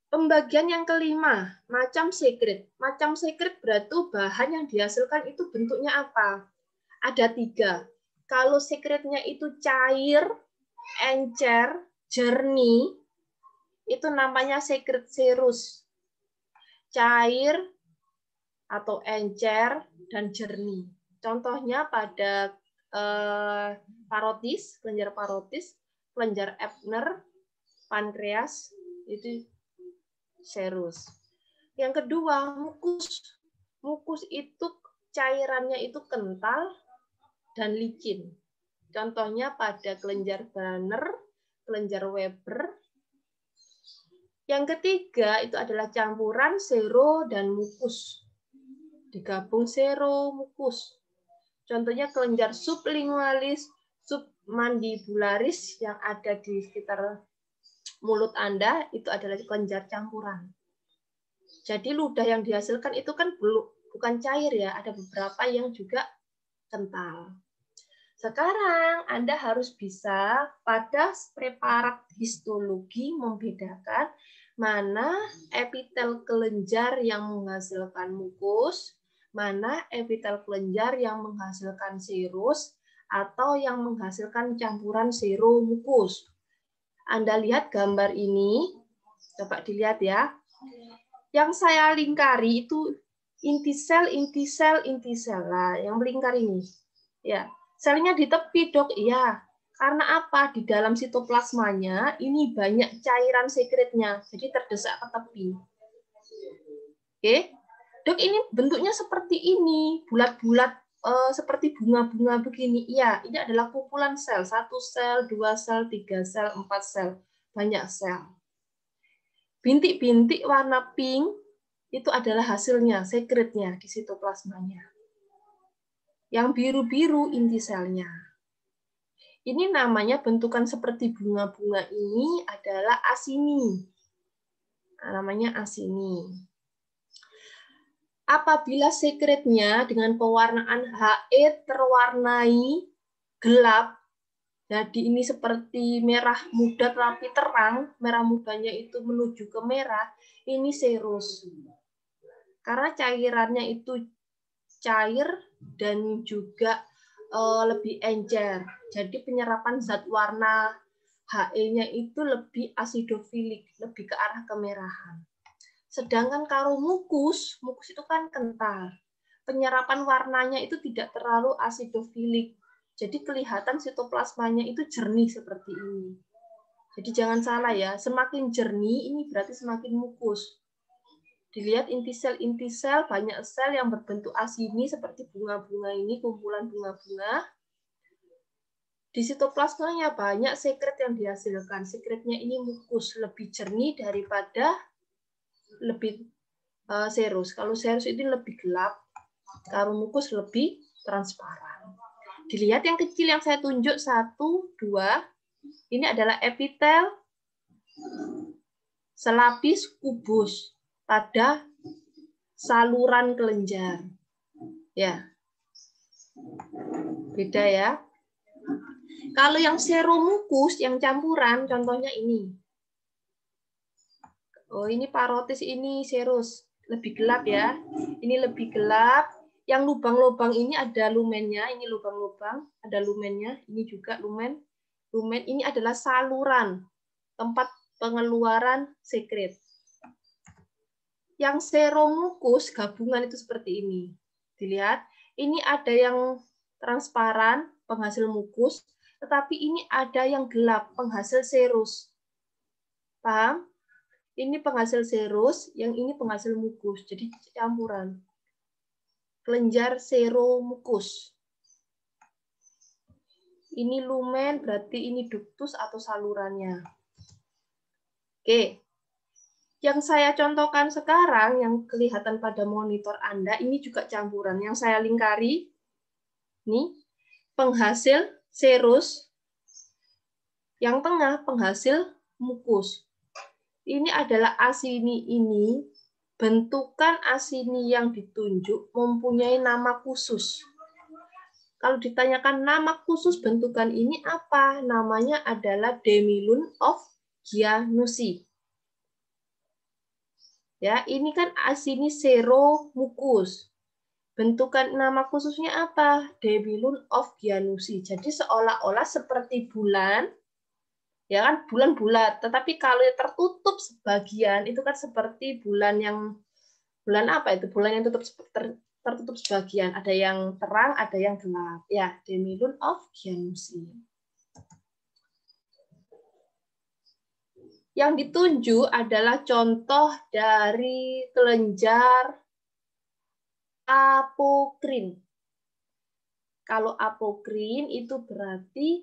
Pembagian yang kelima, macam sekret. Macam sekret berarti bahan yang dihasilkan itu bentuknya apa? Ada 3. Kalau sekretnya itu cair, encer, jernih, itu namanya sekret serus. Cair atau encer dan jernih. Contohnya pada parotis, kelenjar parotis, kelenjar Ebner, pankreas, itu serus. Yang kedua, mukus. Mukus itu cairannya itu kental dan licin. Contohnya pada kelenjar Banner, kelenjar Weber. Yang ketiga itu adalah campuran sero dan mukus. Digabung sero mukus. Contohnya kelenjar sublingualis, submandibularis yang ada di sekitar mulut Anda itu adalah kelenjar campuran. Jadi ludah yang dihasilkan itu kan bukan cair ya, ada beberapa yang juga kental. Sekarang Anda harus bisa pada preparat histologi membedakan mana epitel kelenjar yang menghasilkan mukus, mana epitel kelenjar yang menghasilkan serus, atau yang menghasilkan campuran seromukus. Anda lihat gambar ini, coba dilihat ya. Yang saya lingkari itu inti sel, inti sel, inti sel. Nah, yang melingkar ini. Ya, selnya di tepi, Dok. Iya. Karena apa? Di dalam sitoplasmanya ini banyak cairan sekretnya, jadi terdesak ke tepi. Oke. Dok, ini bentuknya seperti ini, bulat-bulat seperti bunga-bunga begini. Iya, ini adalah kumpulan sel, 1 sel, 2 sel, 3 sel, 4 sel, banyak sel. Bintik-bintik warna pink itu adalah hasilnya, sekretnya di sitoplasmanya. Yang biru-biru inti selnya. Ini namanya bentukan seperti bunga-bunga ini adalah asini. Namanya asini. Apabila sekretnya dengan pewarnaan He terwarnai gelap, jadi ini seperti merah muda tapi terang, merah mudanya itu menuju ke merah, ini serus. Karena cairannya itu cair dan juga lebih encer. Jadi penyerapan zat warna He-nya itu lebih asidofilik, lebih ke arah kemerahan. Sedangkan kalau mukus itu kan kental. Penyerapan warnanya itu tidak terlalu asidofilik. Jadi kelihatan sitoplasmanya itu jernih seperti ini. Jadi jangan salah ya, semakin jernih ini berarti semakin mukus. Dilihat inti sel, banyak sel yang berbentuk asini seperti bunga-bunga ini, kumpulan bunga-bunga. Di sitoplasmanya banyak sekret yang dihasilkan. Sekretnya ini mukus, lebih jernih daripada lebih serus. Kalau serus itu lebih gelap, kalau mukus lebih transparan. Dilihat yang kecil yang saya tunjuk 1, 2. Ini adalah epitel selapis kubus pada saluran kelenjar. Ya. Beda ya. Kalau yang seromukus, yang campuran, contohnya ini. Oh, ini parotis, ini serus. Lebih gelap ya. Ini lebih gelap. Yang lubang-lubang ini ada lumennya. Ini lubang-lubang, ada lumennya. Ini juga lumen. Lumen ini adalah saluran, tempat pengeluaran sekret. Yang seromukus, gabungan itu seperti ini. Dilihat, ini ada yang transparan, penghasil mukus. Tetapi ini ada yang gelap, penghasil serus. Paham? Ini penghasil serus, yang ini penghasil mukus. Jadi campuran. Kelenjar seromukus. Ini lumen, berarti ini ductus atau salurannya. Oke. Yang saya contohkan sekarang, yang kelihatan pada monitor Anda, ini juga campuran. Yang saya lingkari, ini penghasil serus, yang tengah penghasil mukus. Ini adalah asini ini, bentukan asini yang ditunjuk mempunyai nama khusus. Kalau ditanyakan nama khusus bentukan ini apa? Namanya adalah demilun of Giannussi. Ya, ini kan asini seromukus. Bentukan nama khususnya apa? Demilun of Giannussi. Jadi seolah-olah seperti bulan, ya kan bulan bulat. Tetapi kalau tertutup sebagian itu kan seperti bulan yang bulan apa itu? Bulan yang tertutup sebagian. Ada yang terang, ada yang gelap. Ya, demilun of Giannussi. Yang ditunjuk adalah contoh dari kelenjar apokrin. Kalau apokrin itu berarti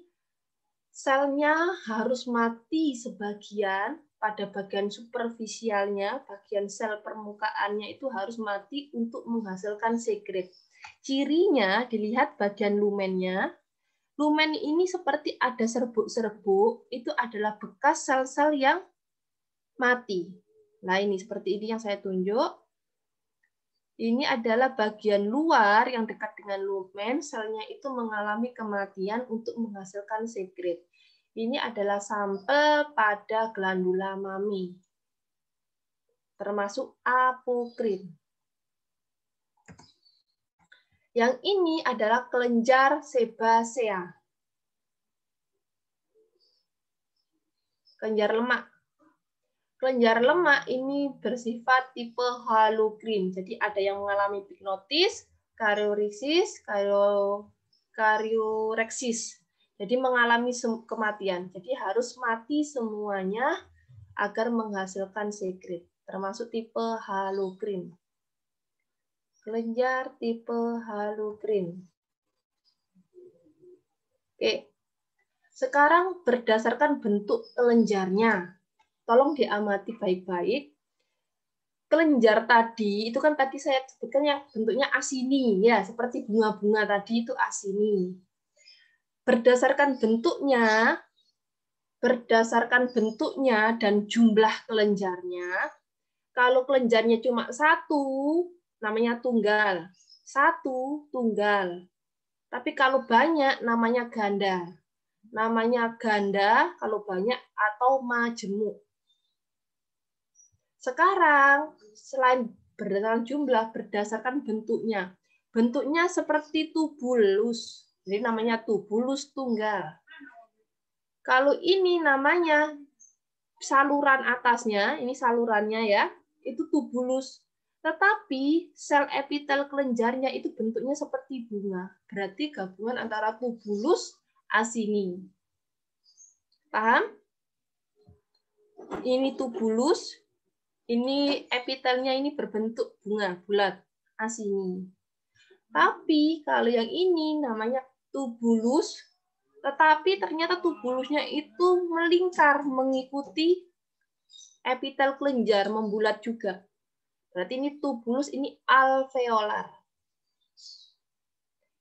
selnya harus mati sebagian, pada bagian superficialnya, bagian sel permukaannya itu harus mati untuk menghasilkan sekret. Cirinya dilihat bagian lumennya. Lumen ini seperti ada serbuk-serbuk, itu adalah bekas sel-sel yang mati. Nah, ini seperti ini yang saya tunjuk. Ini adalah bagian luar yang dekat dengan lumen, selnya itu mengalami kematian untuk menghasilkan sekret. Ini adalah sampel pada glandula mami, termasuk apokrin. Yang ini adalah kelenjar sebasea. Kelenjar lemak. Kelenjar lemak ini bersifat tipe halokrin. Jadi ada yang mengalami pignosis, kariorisis, karioreksis. Jadi mengalami kematian. Jadi harus mati semuanya agar menghasilkan sekret. Termasuk tipe halokrin. Kelenjar tipe Halogren. Oke. Sekarang berdasarkan bentuk kelenjarnya. Tolong diamati baik-baik. Kelenjar tadi, itu kan tadi saya sebutkan yang bentuknya asini, ya, seperti bunga-bunga tadi itu asini. Berdasarkan bentuknya dan jumlah kelenjarnya, kalau kelenjarnya cuma satu, namanya tunggal. Satu, tunggal. Tapi kalau banyak, namanya ganda. Namanya ganda kalau banyak atau majemuk. Sekarang, selain berdasarkan jumlah, berdasarkan bentuknya. Bentuknya seperti tubulus. Jadi namanya tubulus tunggal. Kalau ini namanya saluran atasnya, ini salurannya ya, itu tubulus. Tetapi sel epitel kelenjarnya itu bentuknya seperti bunga. Berarti gabungan antara tubulus asini. Paham? Ini tubulus, ini epitelnya ini berbentuk bunga bulat asini. Tapi kalau yang ini namanya tubulus, tetapi ternyata tubulusnya itu melingkar mengikuti epitel kelenjar, membulat juga. Berarti ini tubulus, ini alveolar.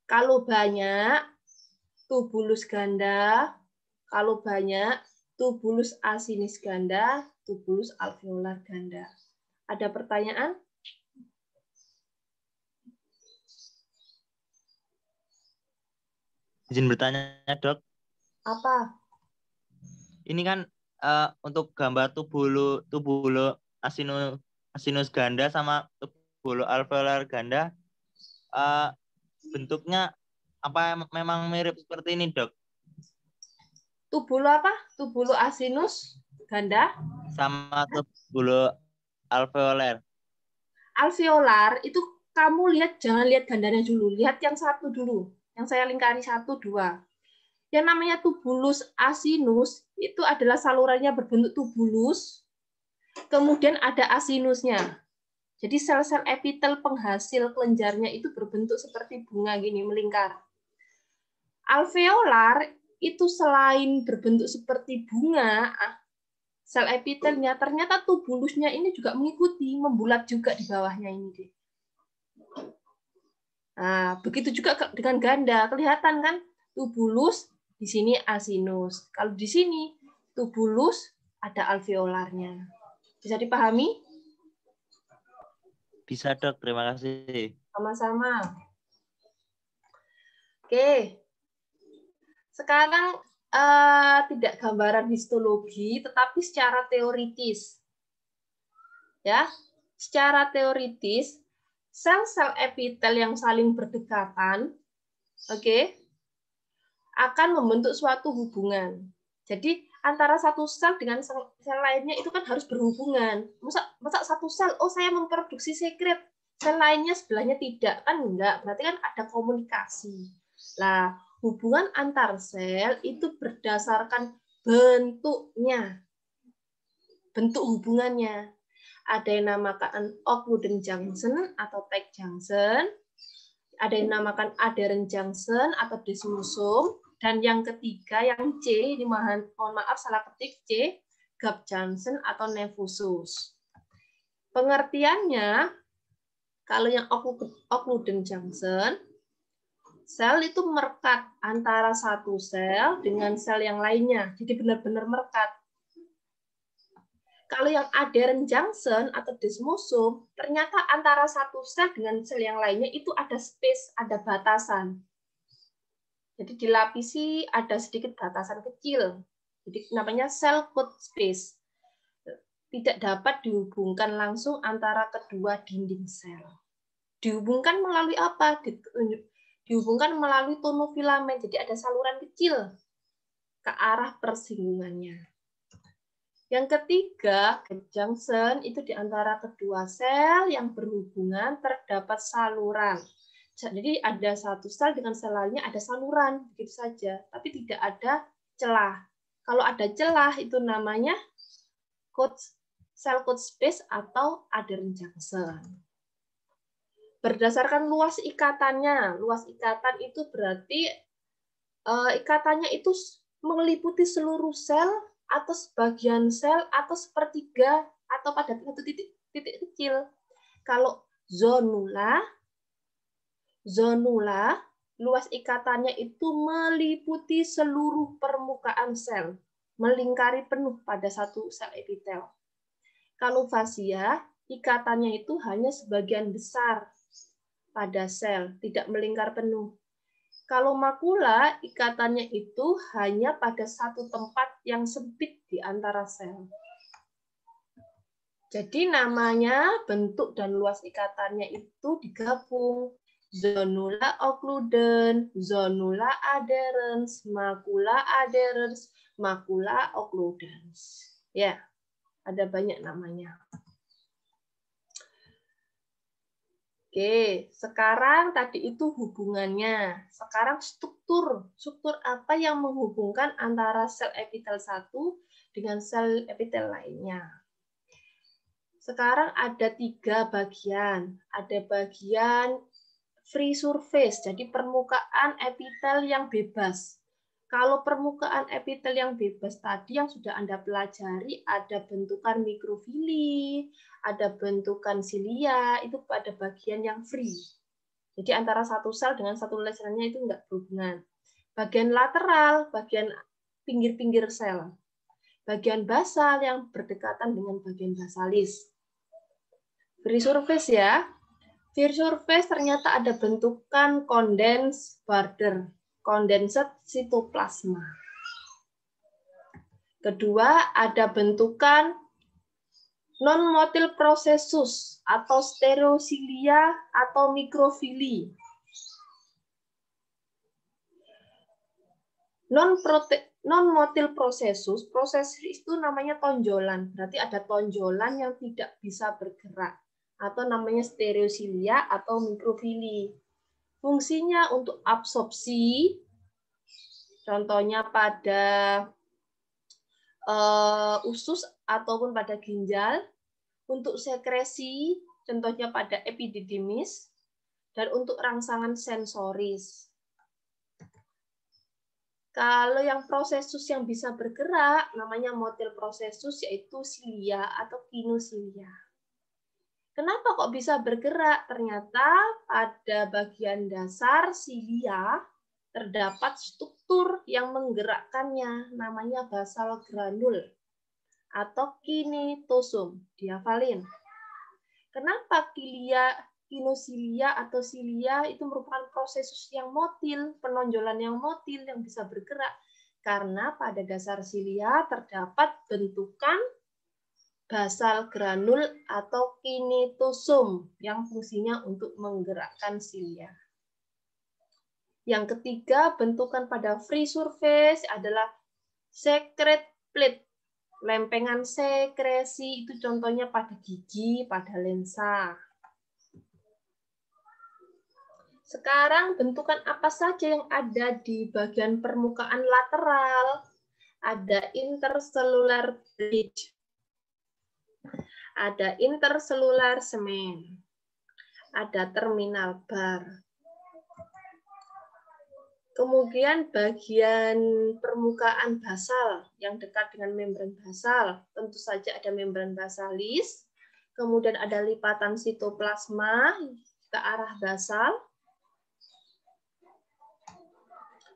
Kalau banyak tubulus ganda, kalau banyak tubulus asinis ganda, tubulus alveolar ganda. Ada pertanyaan? Izin bertanya, Dok. Apa? Ini kan untuk gambar tubulo asinus ganda sama tubulo alveolar ganda bentuknya apa memang mirip seperti ini, Dok? Tubulo apa? Tubulo asinus ganda Sama tubulo alveolar. Alveolar itu kamu lihat, jangan lihat gandanya dulu, lihat yang satu dulu. Yang saya lingkari 1, 2. Yang namanya tubulus asinus itu adalah salurannya berbentuk tubulus, kemudian ada asinusnya. Jadi sel-sel epitel penghasil kelenjarnya itu berbentuk seperti bunga gini, melingkar. Alveolar itu selain berbentuk seperti bunga, sel epitelnya ternyata tubulusnya ini juga mengikuti, membulat juga di bawahnya ini. Nah, begitu juga dengan ganda, kelihatan kan tubulus, di sini asinus. Kalau di sini tubulus ada alveolarnya. Bisa dipahami? Bisa, Dok. Terima kasih. Sama-sama. Oke. Sekarang tidak gambaran histologi, tetapi secara teoritis. Ya, secara teoritis sel-sel epitel yang saling berdekatan, oke, akan membentuk suatu hubungan. Jadi antara satu sel dengan sel lainnya itu kan harus berhubungan. Masa satu sel, oh saya memproduksi sekret, sel lainnya sebelahnya tidak, kan enggak. Berarti kan ada komunikasi. Nah, hubungan antar sel itu berdasarkan bentuknya, bentuk hubungannya. Ada yang namakan occludent junction atau tight junction, ada yang namakan adherent junction atau desmosome, dan yang ketiga yang C, ini mohon maaf salah ketik C, gap junction atau nephrosus. Pengertiannya, kalau yang occludent junction, sel itu merekat antara satu sel dengan sel yang lainnya, jadi benar-benar merekat. Kalau yang adherent junction atau desmosome, ternyata antara satu sel dengan sel yang lainnya itu ada space, ada batasan. Jadi dilapisi ada sedikit batasan kecil. Jadi namanya cell coat space. Tidak dapat dihubungkan langsung antara kedua dinding sel. Dihubungkan melalui apa? Dihubungkan melalui tonofilamen. Jadi ada saluran kecil ke arah persinggungannya. Yang ketiga, gap junction itu di antara kedua sel yang berhubungan terdapat saluran. Jadi ada satu sel dengan sel lainnya ada saluran, begitu saja, tapi tidak ada celah. Kalau ada celah itu namanya cell coat space atau adherent junction. berdasarkan luas ikatannya. Luas ikatan itu berarti ikatannya itu meliputi seluruh sel atau sebagian sel atau sepertiga atau pada satu titik kecil. Kalau zonula luas ikatannya itu meliputi seluruh permukaan sel, melingkari penuh pada satu sel epitel. Kalau fasia, ikatannya itu hanya sebagian besar pada sel, tidak melingkar penuh. Kalau makula, ikatannya itu hanya pada satu tempat yang sempit di antara sel. Jadi namanya bentuk dan luas ikatannya itu digabung. Zonula occludens, zonula adherens, macula adherens, macula occludens. Ya, ada banyak namanya. Oke, sekarang tadi itu hubungannya. Sekarang struktur. Struktur apa yang menghubungkan antara sel epitel 1 dengan sel epitel lainnya? Sekarang ada 3 bagian. Ada bagian free surface, jadi permukaan epitel yang bebas. Kalau permukaan epitel yang bebas tadi yang sudah Anda pelajari, ada bentukan mikrofili, ada bentukan silia, itu pada bagian yang free. Jadi antara satu sel dengan satu selnya itu enggak berhubungan. Bagian lateral, bagian pinggir-pinggir sel. Bagian basal yang berdekatan dengan bagian basalis. Free surface ya. Free surface ternyata ada bentukan condensed border, condensed sitoplasma. Kedua, ada bentukan non-motile processus atau stereocilia atau mikrofili. Non-motile processus, proses itu namanya tonjolan, berarti ada tonjolan yang tidak bisa bergerak, atau namanya stereocilia atau mikrofili. Fungsinya untuk absorpsi, contohnya pada usus ataupun pada ginjal, untuk sekresi, contohnya pada epididymis, dan untuk rangsangan sensoris. Kalau yang prosesus yang bisa bergerak, namanya motile processus, yaitu silia atau kinosilia. Kenapa kok bisa bergerak? Ternyata pada bagian dasar silia terdapat struktur yang menggerakkannya, namanya basal granul atau kinetosum. Dihafalin. Kenapa kinosilia atau silia itu merupakan prosesus yang motil, penonjolan yang motil yang bisa bergerak? Karena pada dasar silia terdapat bentukan basal granul atau kinetosum yang fungsinya untuk menggerakkan silia. Yang ketiga, bentukan pada free surface adalah secrete plate, lempengan sekresi, itu contohnya pada gigi, pada lensa. Sekarang bentukan apa saja yang ada di bagian permukaan lateral? Ada intercellular bridge, ada intercellular semen, ada terminal bar. Kemudian bagian permukaan basal yang dekat dengan membran basal, tentu saja ada membran basalis, kemudian ada lipatan sitoplasma ke arah basal,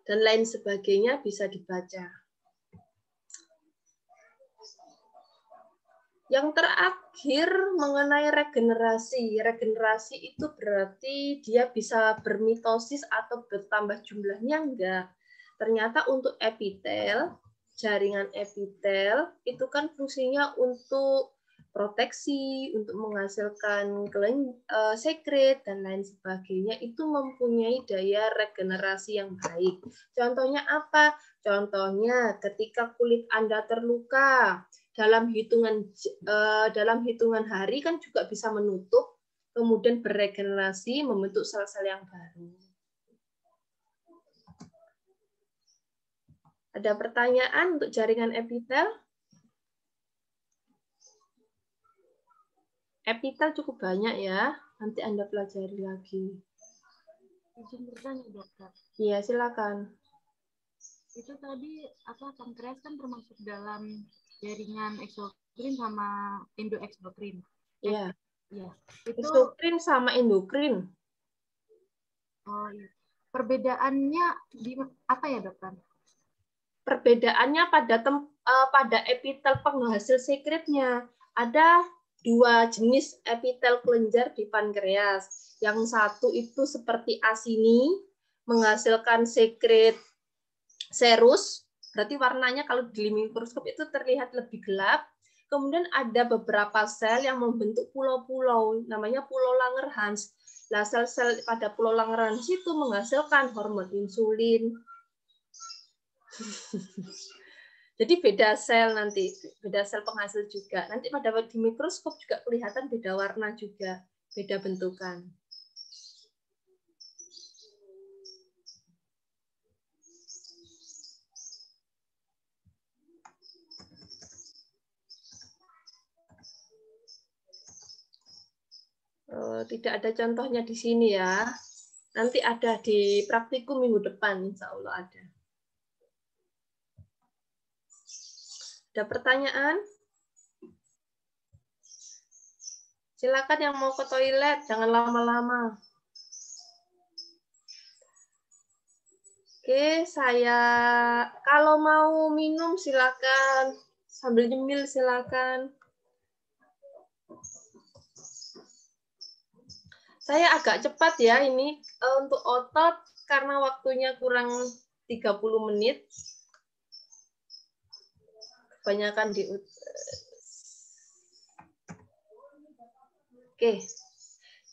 dan lain sebagainya bisa dibaca. Yang terakhir mengenai regenerasi. Regenerasi itu berarti dia bisa bermitosis atau bertambah jumlahnya enggak. Ternyata untuk epitel, jaringan epitel itu kan fungsinya untuk proteksi, untuk menghasilkan sekret dan lain sebagainya, itu mempunyai daya regenerasi yang baik. Contohnya apa? Contohnya ketika kulit Anda terluka, dalam hitungan hari kan juga bisa menutup, kemudian beregenerasi, membentuk sel-sel yang baru. Ada pertanyaan untuk jaringan epitel? Epitel cukup banyak ya. Nanti Anda pelajari lagi. Izin bertanya, dokter. Iya, silakan. Itu tadi pankreas kan termasuk dalam jaringan eksokrin sama endoeksokrin. Iya. Iya. Itu Eksokrin sama endokrin. oh iya. Perbedaannya di apa ya, dokter? Perbedaannya pada epitel penghasil sekretnya. Ada 2 jenis epitel kelenjar di pankreas. Yang satu itu seperti asini, menghasilkan sekret serus, berarti warnanya kalau di mikroskop itu terlihat lebih gelap. Kemudian ada beberapa sel yang membentuk pulau-pulau, namanya pulau Langerhans. Nah, sel-sel pada pulau Langerhans itu menghasilkan hormon insulin. Jadi beda sel nanti, beda sel penghasil juga. Nanti pada di mikroskop juga kelihatan beda warna juga, beda bentukan. Tidak ada contohnya di sini ya. Nanti ada di praktikum minggu depan, insya Allah ada. Ada pertanyaan? Silakan yang mau ke toilet, jangan lama-lama. Oke, kalau mau minum silakan, sambil nyemil silakan. Saya agak cepat ya ini untuk otot karena waktunya kurang 30 menit. Kebanyakan di Oke.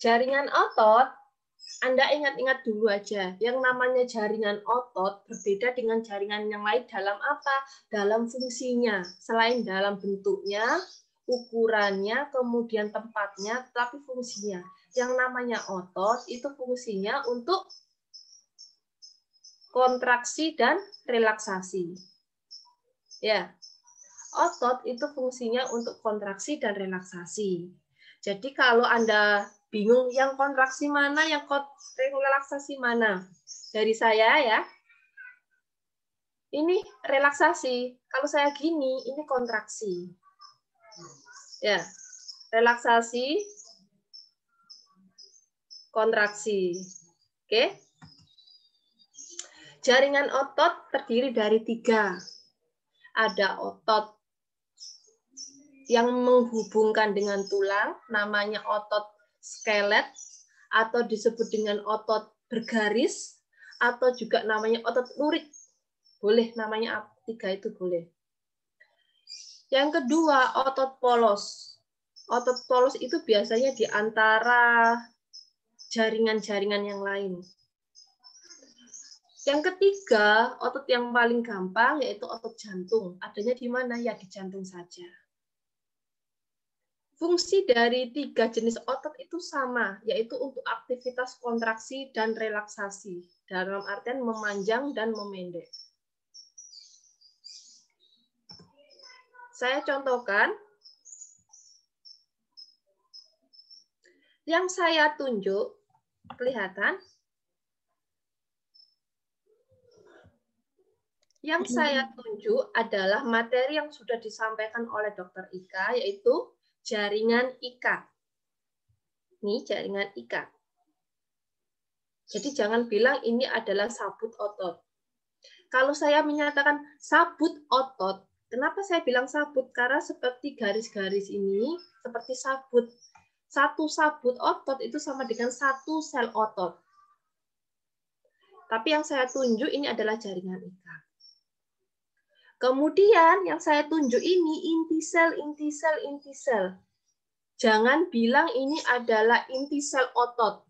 Jaringan otot, Anda ingat-ingat dulu aja. Yang namanya jaringan otot berbeda dengan jaringan yang lain dalam apa? Dalam fungsinya. Selain dalam bentuknya, ukurannya, kemudian tempatnya, tapi fungsinya. Yang namanya otot itu fungsinya untuk kontraksi dan relaksasi. Ya, otot itu fungsinya untuk kontraksi dan relaksasi. Jadi kalau Anda bingung yang kontraksi mana, yang relaksasi mana, dari saya ya, ini relaksasi. Kalau saya gini, ini kontraksi. Ya, relaksasi, kontraksi. Oke. Jaringan otot terdiri dari 3. Ada otot yang menghubungkan dengan tulang, namanya otot skelet, atau disebut dengan otot bergaris, atau juga namanya otot lurik. Boleh, namanya 3 itu boleh. Yang kedua, otot polos. Otot polos itu biasanya di antara jaringan-jaringan yang lain. Yang ketiga, otot yang paling gampang yaitu otot jantung. Adanya di mana? Ya di jantung saja. Fungsi dari 3 jenis otot itu sama, yaitu untuk aktivitas kontraksi dan relaksasi. Dalam artian memanjang dan memendek. Saya contohkan. Yang saya tunjuk, kelihatan? Yang saya tunjuk adalah materi yang sudah disampaikan oleh Dr. Ika, yaitu jaringan ikat. Ini jaringan ikat. Jadi jangan bilang ini adalah sabut otot. Kalau saya menyatakan sabut otot, kenapa saya bilang sabut? Karena seperti garis-garis ini, seperti sabut. Satu sabut otot itu sama dengan 1 sel otot. Tapi yang saya tunjuk ini adalah jaringan ikat. Kemudian yang saya tunjuk ini inti sel, inti sel, inti sel. Jangan bilang ini adalah inti sel otot.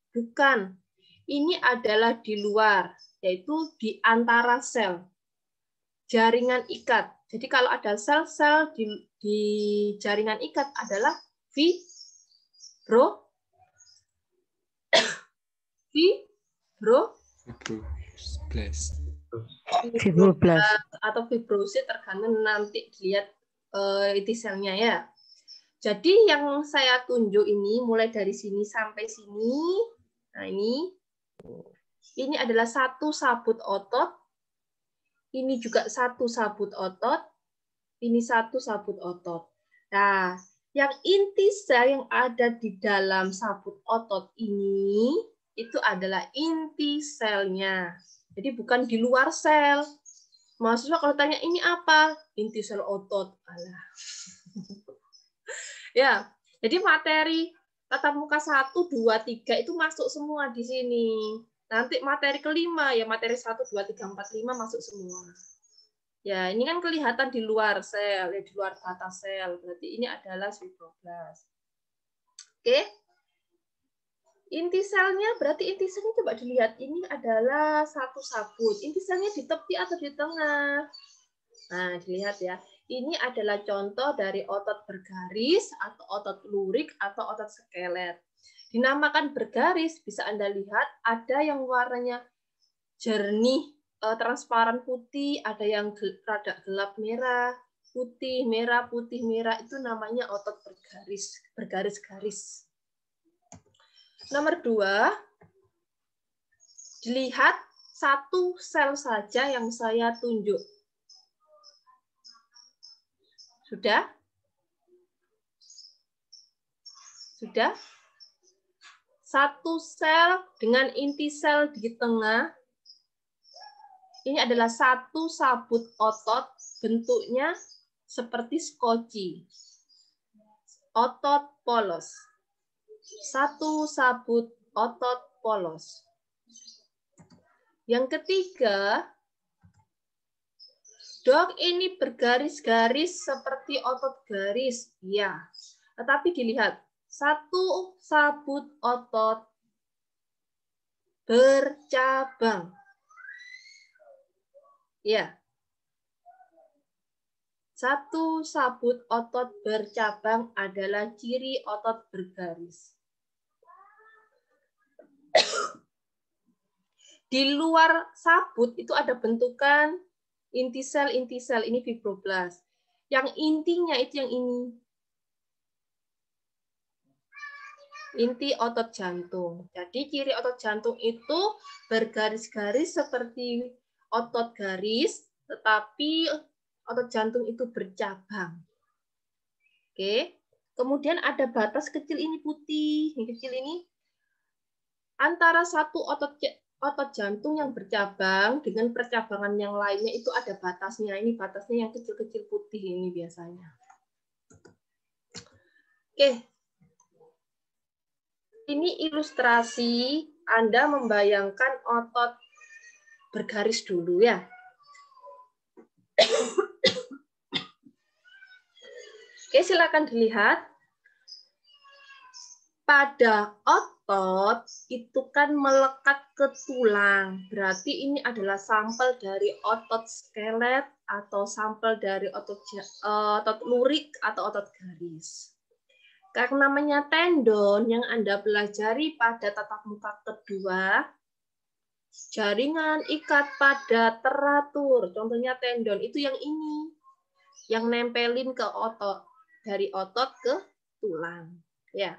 Bukan. Ini adalah di luar, yaitu di antara sel. Jaringan ikat. Jadi kalau ada sel-sel di jaringan ikat adalah fibroblast atau fibrosit, tergantung nanti dilihat inti selnya ya. Jadi yang saya tunjuk ini mulai dari sini sampai sini. Nah, ini adalah satu sabut otot. Ini juga satu sabut otot. Ini satu sabut otot. Nah, yang inti sel yang ada di dalam sabut otot ini itu adalah inti selnya. Jadi bukan di luar sel. Mahasiswa kalau tanya ini apa? Inti sel otot. Alah. Ya, jadi materi tatap muka 1, 2, 3 itu masuk semua di sini. Nanti materi kelima ya materi 1, 2, 3, 4, 5 masuk semua. Ya, ini kan kelihatan di luar sel, ya di luar batas sel. Berarti ini adalah fibroblast. Oke. Inti selnya berarti inti selnya coba dilihat. Ini adalah satu sabut. Inti selnya di tepi atau di tengah? Nah, dilihat ya. Ini adalah contoh dari otot bergaris atau otot lurik atau otot skelet. Dinamakan bergaris, bisa Anda lihat ada yang warnanya jernih, transparan putih, ada yang rada gelap merah, putih, merah, itu namanya otot bergaris, bergaris-garis. Nomor 2, dilihat satu sel saja yang saya tunjuk. Sudah? Sudah? Satu sel dengan inti sel di tengah. Ini adalah satu sabut otot, bentuknya seperti skoci. Otot polos. Satu sabut otot polos. Yang ketiga, Dok, ini bergaris-garis seperti otot garis. Ya, tetapi dilihat. Satu sabut otot bercabang. Ya. Satu sabut otot bercabang adalah ciri otot bergaris. Di luar sabut itu ada bentukan inti sel ini fibroblast. Yang intinya itu yang ini. Inti otot jantung. Jadi ciri otot jantung itu bergaris-garis seperti otot garis, tetapi otot jantung itu bercabang. Oke. Kemudian ada batas kecil ini putih, yang kecil ini. Antara satu otot jantung yang bercabang dengan percabangan yang lainnya itu ada batasnya. Ini batasnya yang kecil-kecil putih ini biasanya. Oke. Ini ilustrasi Anda membayangkan otot bergaris dulu ya. Oke, silakan dilihat. Pada otot itu kan melekat ke tulang. Berarti ini adalah sampel dari otot skelet atau sampel dari otot lurik atau otot garis. Karena namanya tendon yang Anda pelajari pada tatap muka kedua, jaringan ikat pada teratur. Contohnya tendon itu yang ini, yang nempelin ke otot, dari otot ke tulang. Ya.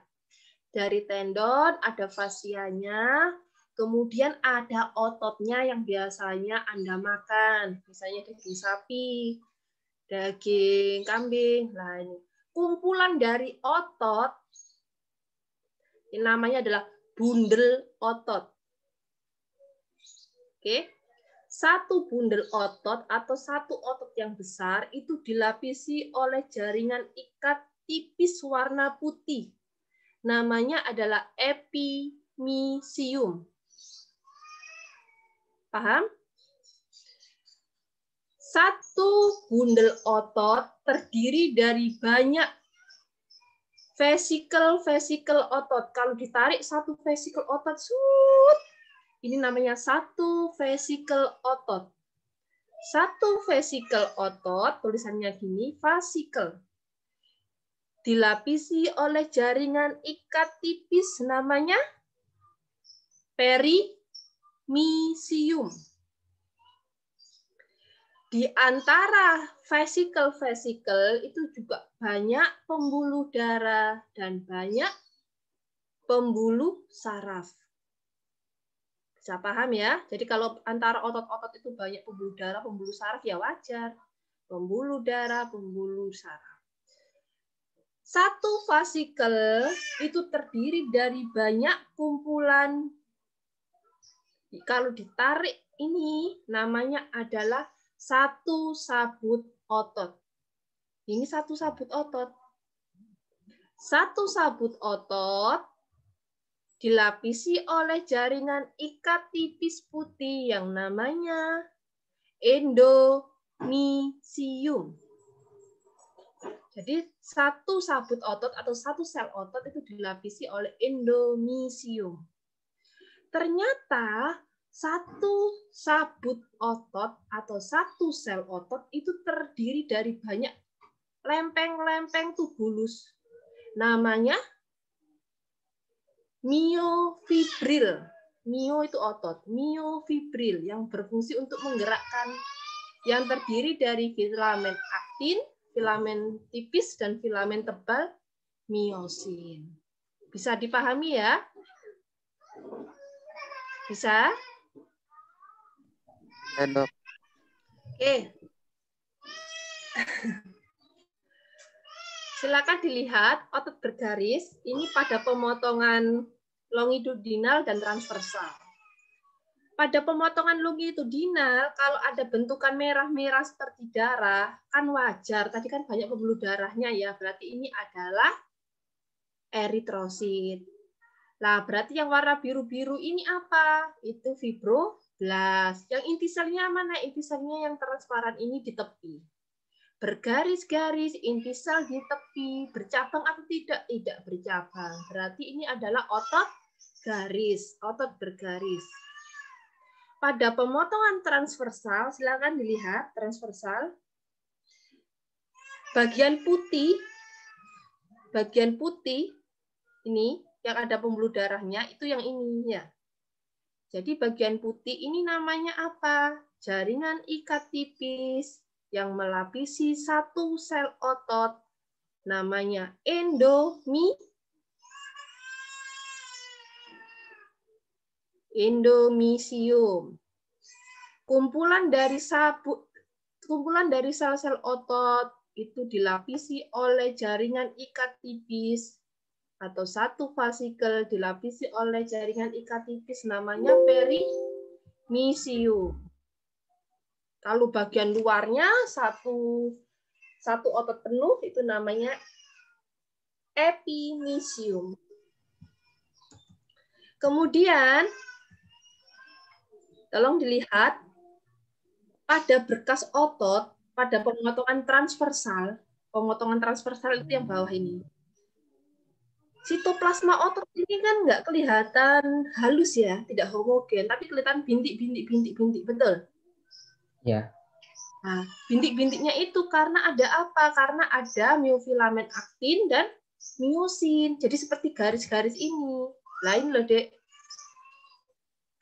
Dari tendon ada fasianya, kemudian ada ototnya yang biasanya Anda makan, misalnya daging sapi, daging kambing. Nah, ini kumpulan dari otot, ini namanya adalah bundel otot. Oke, satu bundel otot atau satu otot yang besar itu dilapisi oleh jaringan ikat tipis warna putih. Namanya adalah epimysium. Paham? Satu bundel otot terdiri dari banyak vesikel otot. Kalau ditarik satu vesikel otot, ini namanya satu vesikel otot. Satu vesikel otot, tulisannya gini, vasikel. Dilapisi oleh jaringan ikat tipis namanya perimysium. Di antara vesikel-vesikel itu juga banyak pembuluh darah dan banyak pembuluh saraf. Bisa paham ya? Jadi kalau antara otot-otot itu banyak pembuluh darah, pembuluh saraf ya wajar. Pembuluh darah, pembuluh saraf. Satu vesikel itu terdiri dari banyak kumpulan. Kalau ditarik ini namanya adalah satu sabut otot. Ini satu sabut otot. Satu sabut otot dilapisi oleh jaringan ikat tipis putih yang namanya endomysium. Jadi satu sabut otot atau satu sel otot itu dilapisi oleh endomysium. Ternyata satu sabut otot atau satu sel otot itu terdiri dari banyak lempeng-lempeng tubulus. Namanya miofibril. Mio itu otot. Miofibril yang berfungsi untuk menggerakkan, yang terdiri dari filamen aktin, filamen tipis, dan filamen tebal miosin. Bisa dipahami ya? Bisa? Ya, Dok. Oke. Silakan dilihat otot bergaris ini pada pemotongan longitudinal dan transversal. Pada pemotongan longitudinal, kalau ada bentukan merah-merah seperti darah, kan wajar. Tadi kan banyak pembuluh darahnya ya, berarti ini adalah eritrosit. Nah, berarti yang warna biru-biru ini apa? Itu fibroblast. Yang inti selnya mana? Inti selnya yang transparan ini di tepi. Bergaris-garis, inti sel di tepi. Bercabang atau tidak? Tidak bercabang. Berarti ini adalah otot garis, otot bergaris. Pada pemotongan transversal, silakan dilihat transversal. Bagian putih ini yang ada pembuluh darahnya itu yang ini ya. Jadi bagian putih ini namanya apa? Jaringan ikat tipis yang melapisi satu sel otot. Namanya endomysium. Kumpulan dari sel-sel otot itu dilapisi oleh jaringan ikat tipis atau satu vesikel dilapisi oleh jaringan ikat tipis namanya perimysium. Kalau bagian luarnya satu otot penuh itu namanya epimysium. Kemudian tolong dilihat pada berkas otot pada pemotongan transversal itu yang bawah ini. Sitoplasma otot ini kan nggak kelihatan halus ya, tidak homogen, tapi kelihatan bintik, betul? Ya. Nah, bintik-bintiknya itu karena ada apa? Karena ada miofilamen aktin dan miosin. Jadi seperti garis-garis ini. Lain loh, Dek.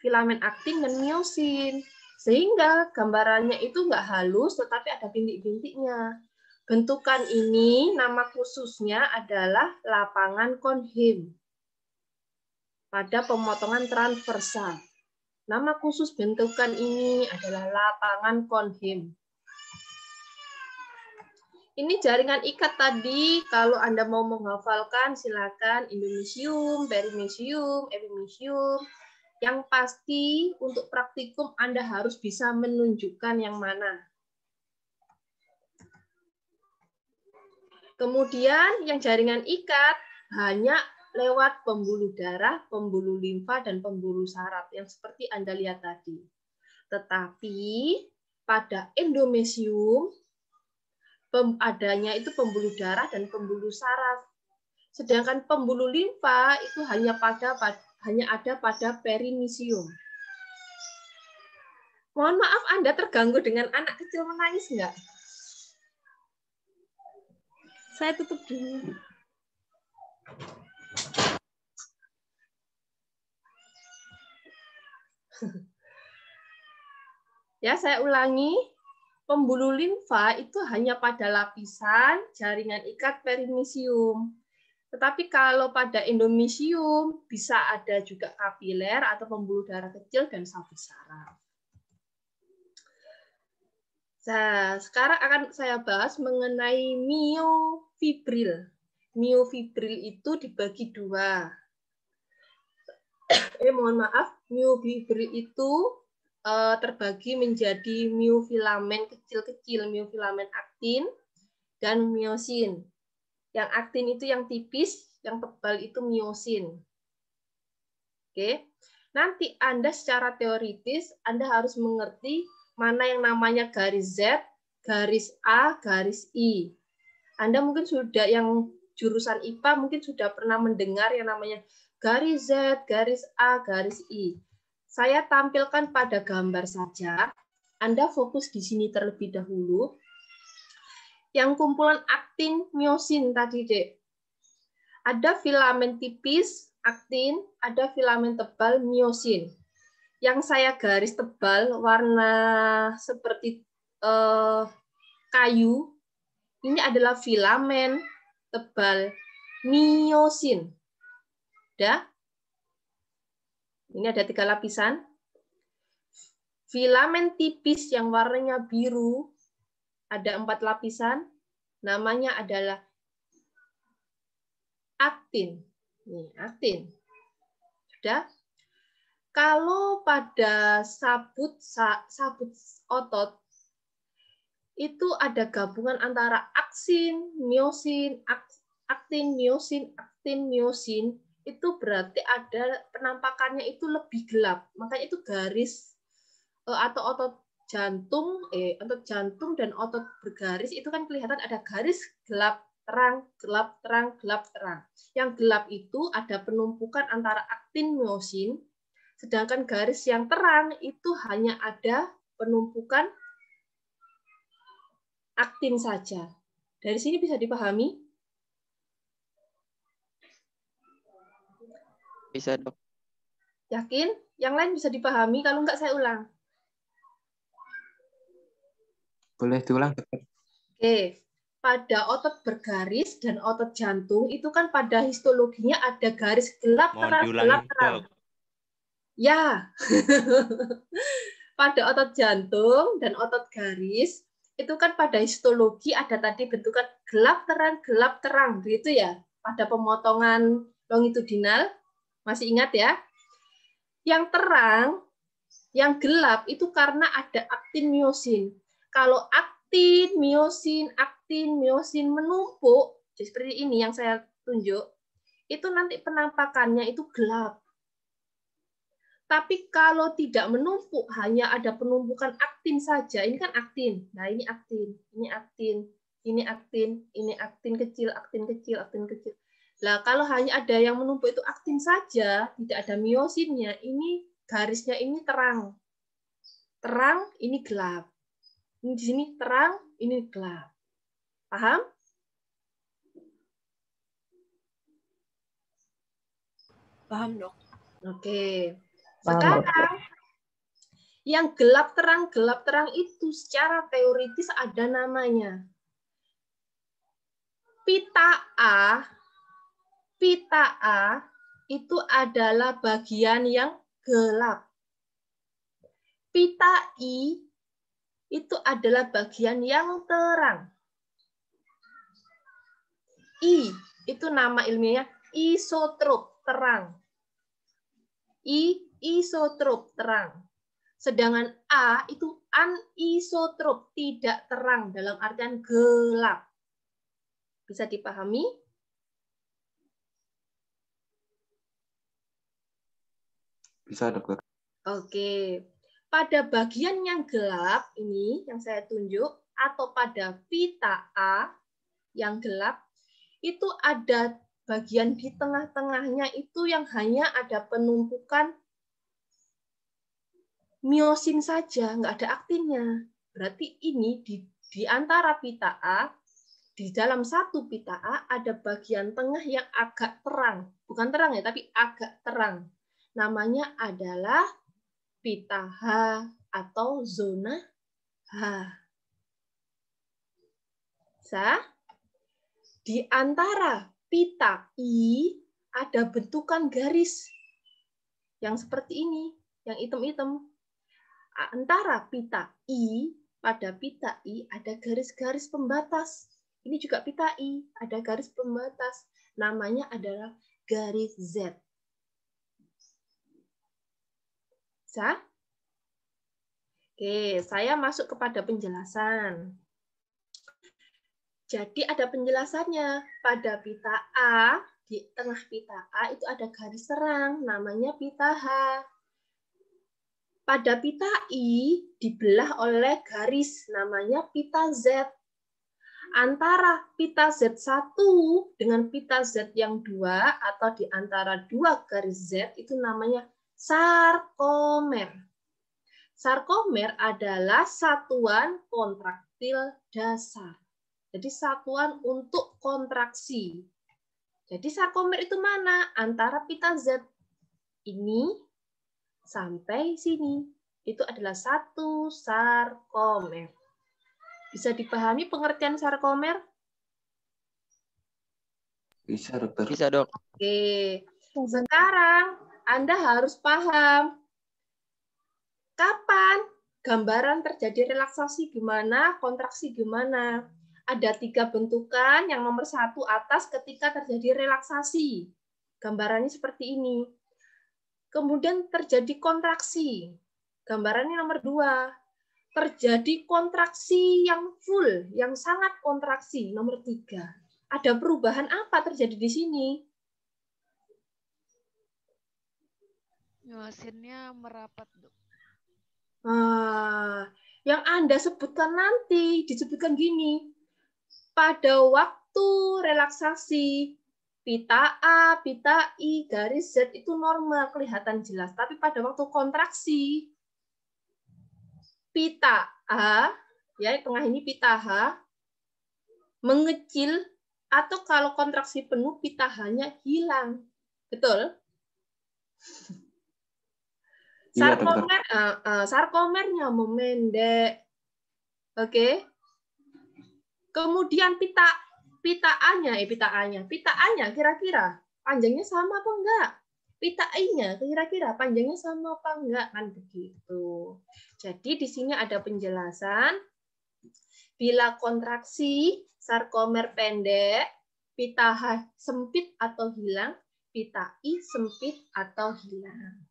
Filamen aktin dan miosin. Sehingga gambarannya itu nggak halus, tetapi ada bintik-bintiknya. Bentukan ini nama khususnya adalah lapangan Cohen pada pemotongan transversal. Nama khusus bentukan ini adalah lapangan Cohen. Ini jaringan ikat tadi, kalau Anda mau menghafalkan silakan endomysium, perimysium, epimysium. Yang pasti untuk praktikum Anda harus bisa menunjukkan yang mana. Kemudian yang jaringan ikat hanya lewat pembuluh darah, pembuluh limfa, dan pembuluh saraf yang seperti Anda lihat tadi. Tetapi pada endomysium adanya itu pembuluh darah dan pembuluh saraf. Sedangkan pembuluh limfa itu hanya ada pada perimysium. Mohon maaf Anda terganggu dengan anak kecil menangis enggak? Saya tutup dulu. Ya, saya ulangi. Pembuluh limfa itu hanya pada lapisan jaringan ikat perimisium. Tetapi kalau pada endomisium bisa ada juga kapiler atau pembuluh darah kecil dan sabut saraf. Nah, sekarang akan saya bahas mengenai miofibril. Miofibril itu dibagi dua. Mohon maaf, miofibril itu terbagi menjadi miofilamen kecil-kecil, miofilamen aktin dan miosin. Yang aktin itu yang tipis, yang tebal itu miosin. Oke. Nanti Anda secara teoritis Anda harus mengerti mana yang namanya garis Z, garis A, garis I. Anda mungkin sudah yang jurusan IPA mungkin sudah pernah mendengar yang namanya garis Z, garis A, garis I. Saya tampilkan pada gambar saja. Anda fokus di sini terlebih dahulu. Yang kumpulan aktin miosin tadi, Dek. Ada filamen tipis, aktin, ada filamen tebal, miosin. Yang saya garis tebal, warna seperti kayu, ini adalah filamen tebal miosin. Udah? Ini ada 3 lapisan. Filamen tipis yang warnanya biru, ada 4 lapisan. Namanya adalah aktin. Nih, aktin. Sudah? Kalau pada sabut otot, itu ada gabungan antara aksin, miosin, aktin, miosin, itu berarti ada penampakannya itu lebih gelap. Makanya itu garis atau otot jantung dan otot bergaris itu kan kelihatan ada garis gelap, terang, gelap, terang, gelap, terang. Yang gelap itu ada penumpukan antara aktin, miosin, sedangkan garis yang terang itu hanya ada penumpukan aktin saja. Dari sini bisa dipahami? Bisa, Dok. Yakin? Yang lain bisa dipahami? Kalau enggak saya ulang. Boleh diulang, Dokter? Oke. Pada otot bergaris dan otot jantung itu kan pada histologinya ada garis gelap Mohon terang, diulangi, gelap terang. Dok. Ya. Pada otot jantung dan otot garis itu kan pada histologi ada tadi bentukan gelap terang, begitu ya? Pada pemotongan longitudinal, masih ingat ya? Yang terang, yang gelap itu karena ada aktin miosin. Kalau aktin miosin menumpuk, seperti ini yang saya tunjuk, itu nanti penampakannya itu gelap. Tapi kalau tidak menumpuk, hanya ada penumpukan aktin saja. Ini kan aktin. Nah, ini aktin, ini aktin, ini aktin, ini aktin kecil, aktin kecil, aktin kecil. Nah, kalau hanya ada yang menumpuk itu aktin saja, tidak ada miosinnya, ini garisnya ini terang. Terang, ini gelap. Ini di sini terang, ini gelap. Paham? Paham, Dok. Oke. Paham, Sekarang, yang gelap terang itu secara teoritis ada namanya. Pita A itu adalah bagian yang gelap. Pita I itu adalah bagian yang terang. I itu nama ilmiahnya isotrop, terang. Isotrop, terang. Sedangkan A itu anisotrop, tidak terang dalam artian gelap. Bisa dipahami? Bisa, Dokter. Oke. Pada bagian yang gelap ini yang saya tunjuk atau pada pita A yang gelap itu ada bagian di tengah-tengahnya itu yang hanya ada penumpukan miosin saja, nggak ada aktinnya. Berarti ini di antara pita A, di dalam satu pita A ada bagian tengah yang agak terang. Bukan terang ya, tapi agak terang. Namanya adalah pita H atau zona H. Di antara pita I ada bentukan garis yang seperti ini, yang hitam-hitam. Antara pita I, pada pita I ada garis-garis pembatas. Ini juga pita I, ada garis pembatas. Namanya adalah garis Z. Bisa? Oke, saya masuk kepada penjelasan. Jadi ada penjelasannya. Pada pita A, di tengah pita A itu ada garis terang, namanya pita H. Pada pita I dibelah oleh garis, namanya pita Z. Antara pita Z1 dengan pita Z yang 2, atau di antara dua garis Z, itu namanya sarkomer. Sarkomer adalah satuan kontraktil dasar. Jadi satuan untuk kontraksi. Jadi sarkomer itu mana? Antara pita Z ini sampai sini. Itu adalah satu sarkomer. Bisa dipahami pengertian sarkomer? Bisa, dokter. Bisa, Dok. Oke. Sekarang Anda harus paham kapan gambaran terjadi relaksasi gimana, kontraksi gimana. Ada 3 bentukan, yang nomor 1 atas ketika terjadi relaksasi. Gambarannya seperti ini. Kemudian terjadi kontraksi. Gambarannya nomor 2. Terjadi kontraksi yang full, yang sangat kontraksi, nomor 3. Ada perubahan apa terjadi di sini? Mesinnya merapat, Dok. Yang Anda sebutkan nanti, disebutkan gini. Pada waktu relaksasi, pita A, pita I, garis Z itu normal, kelihatan jelas. Tapi pada waktu kontraksi, pita A, ya tengah ini pita H, mengecil, atau kalau kontraksi penuh, pita H-nya hilang. Betul? Iya, Sarkomer, sarkomernya memendek. Oke. Kemudian pita A-nya kira-kira panjangnya sama apa enggak? Pita I-nya kira-kira panjangnya sama apa enggak? Kan begitu. Jadi di sini ada penjelasan. Bila kontraksi sarkomer pendek, pita H sempit atau hilang, pita I sempit atau hilang.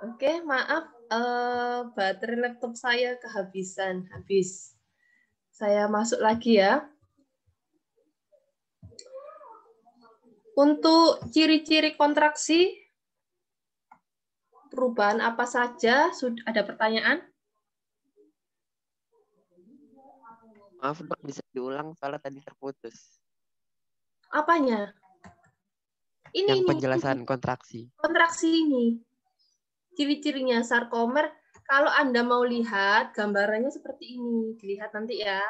Oke, maaf, baterai laptop saya kehabisan, habis. Saya masuk lagi ya. Untuk ciri-ciri kontraksi, perubahan apa saja? Sudah ada pertanyaan? Maaf Dok, bisa diulang soalnya tadi terputus. Apanya? Yang Ini penjelasan kontraksi. kontraksi ini. Ciri-cirinya sarkomer, kalau Anda mau lihat gambarannya seperti ini, dilihat nanti ya.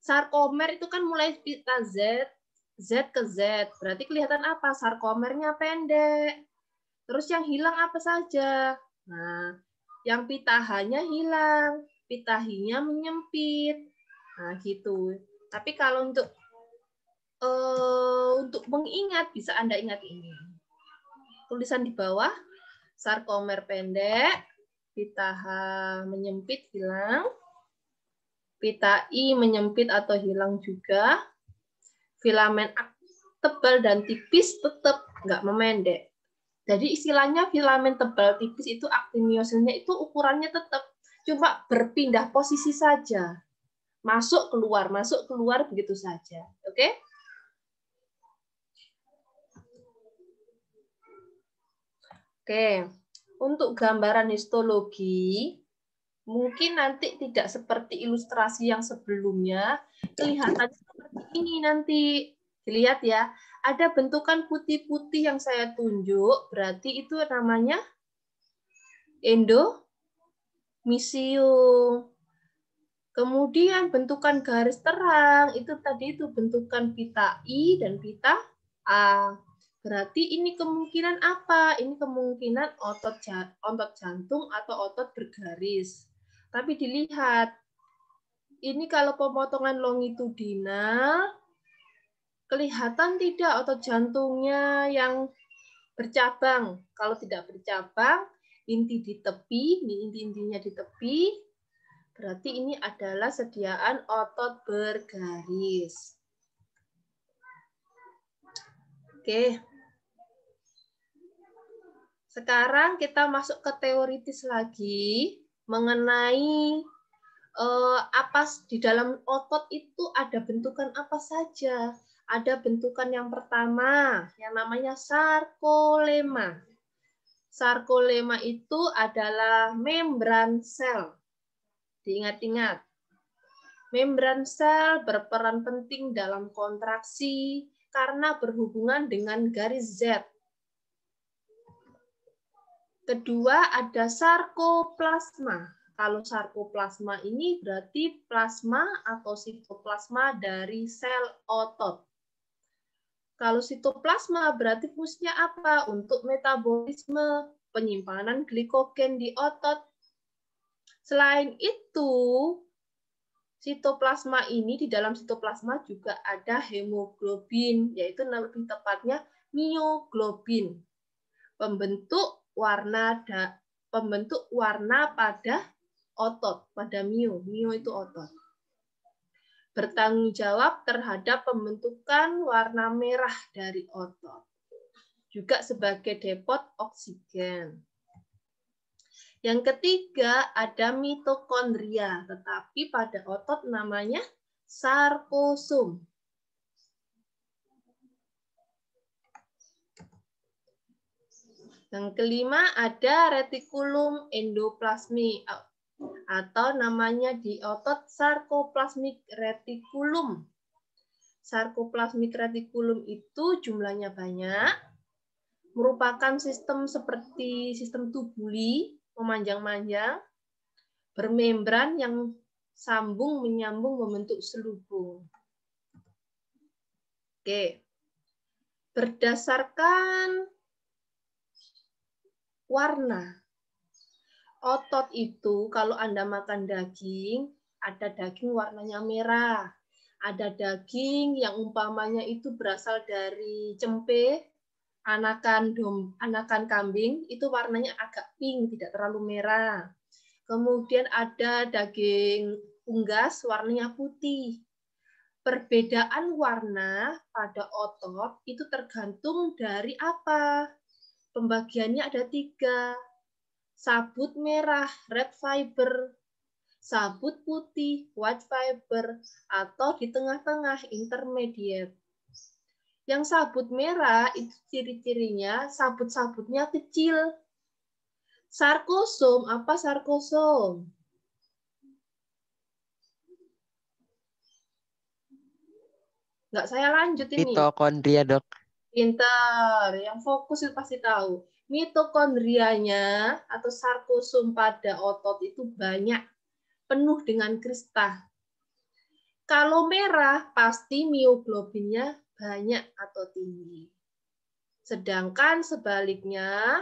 Sarkomer itu kan mulai pita Z, Z ke Z. Berarti kelihatan apa? Sarkomernya pendek. Terus yang hilang apa saja? Nah, yang pita H-nya hilang, pita H-nya menyempit. Nah, gitu. Tapi kalau untuk mengingat, bisa Anda ingat ini. Tulisan di bawah, sarkomer pendek, pita H menyempit hilang, pita I menyempit atau hilang juga, filamen tebal dan tipis tetap nggak memendek. Jadi istilahnya filamen tebal tipis itu aktiniosilnya itu ukurannya tetap, cuma berpindah posisi saja. Masuk keluar begitu saja. Oke? Oke. Untuk gambaran histologi, mungkin nanti tidak seperti ilustrasi yang sebelumnya, kelihatannya seperti ini nanti. Dilihat ya, ada bentukan putih-putih yang saya tunjuk, berarti itu namanya endomisium. Kemudian bentukan garis terang, itu tadi itu bentukan pita I dan pita A. Berarti ini kemungkinan apa? Ini kemungkinan otot jantung atau otot bergaris. Tapi dilihat, ini kalau pemotongan longitudinal, kelihatan tidak otot jantungnya yang bercabang. Kalau tidak bercabang, inti di tepi, ini inti-intinya di tepi, berarti ini adalah sediaan otot bergaris. Oke. Sekarang kita masuk ke teoritis lagi mengenai apa di dalam otot itu ada bentukan apa saja. Ada bentukan yang pertama yang namanya sarkolema. Sarkolema itu adalah membran sel. Diingat-ingat. Membran sel berperan penting dalam kontraksi karena berhubungan dengan garis Z. Kedua ada sarkoplasma. Kalau sarkoplasma ini berarti plasma atau sitoplasma dari sel otot. Kalau sitoplasma berarti fungsinya apa? Untuk metabolisme, penyimpanan glikogen di otot. Selain itu, sitoplasma ini, di dalam sitoplasma juga ada hemoglobin, yaitu lebih tepatnya mioglobin. Pembentuk warna pada otot, pada mio itu otot. Bertanggung jawab terhadap pembentukan warna merah dari otot. Juga sebagai depot oksigen. Yang ketiga ada mitokondria, tetapi pada otot namanya sarkosom. Yang kelima ada retikulum endoplasmi atau namanya di otot sarkoplasmik retikulum. Sarkoplasmik retikulum itu jumlahnya banyak, merupakan sistem seperti sistem tubuli, memanjang-manjang, bermembran yang menyambung membentuk selubung. Oke. Berdasarkan warna. Otot itu kalau Anda makan daging, ada daging warnanya merah. Ada daging yang umpamanya itu berasal dari cempe, anakan kambing, itu warnanya agak pink, tidak terlalu merah. Kemudian ada daging unggas, warnanya putih. Perbedaan warna pada otot itu tergantung dari apa? Pembagiannya ada 3. Sabut merah, red fiber. sabut putih, white fiber, atau di tengah-tengah, intermediate. Yang sabut merah itu ciri-cirinya sabut-sabutnya kecil. Sarkosom, apa sarkosom? Nggak saya lanjut ini. Mitokondria, Dok. Pintar, yang fokus itu pasti tahu. Mitokondrianya atau sarkosom pada otot itu banyak, penuh dengan kristal. Kalau merah, pasti mioglobinnya banyak atau tinggi. Sedangkan sebaliknya,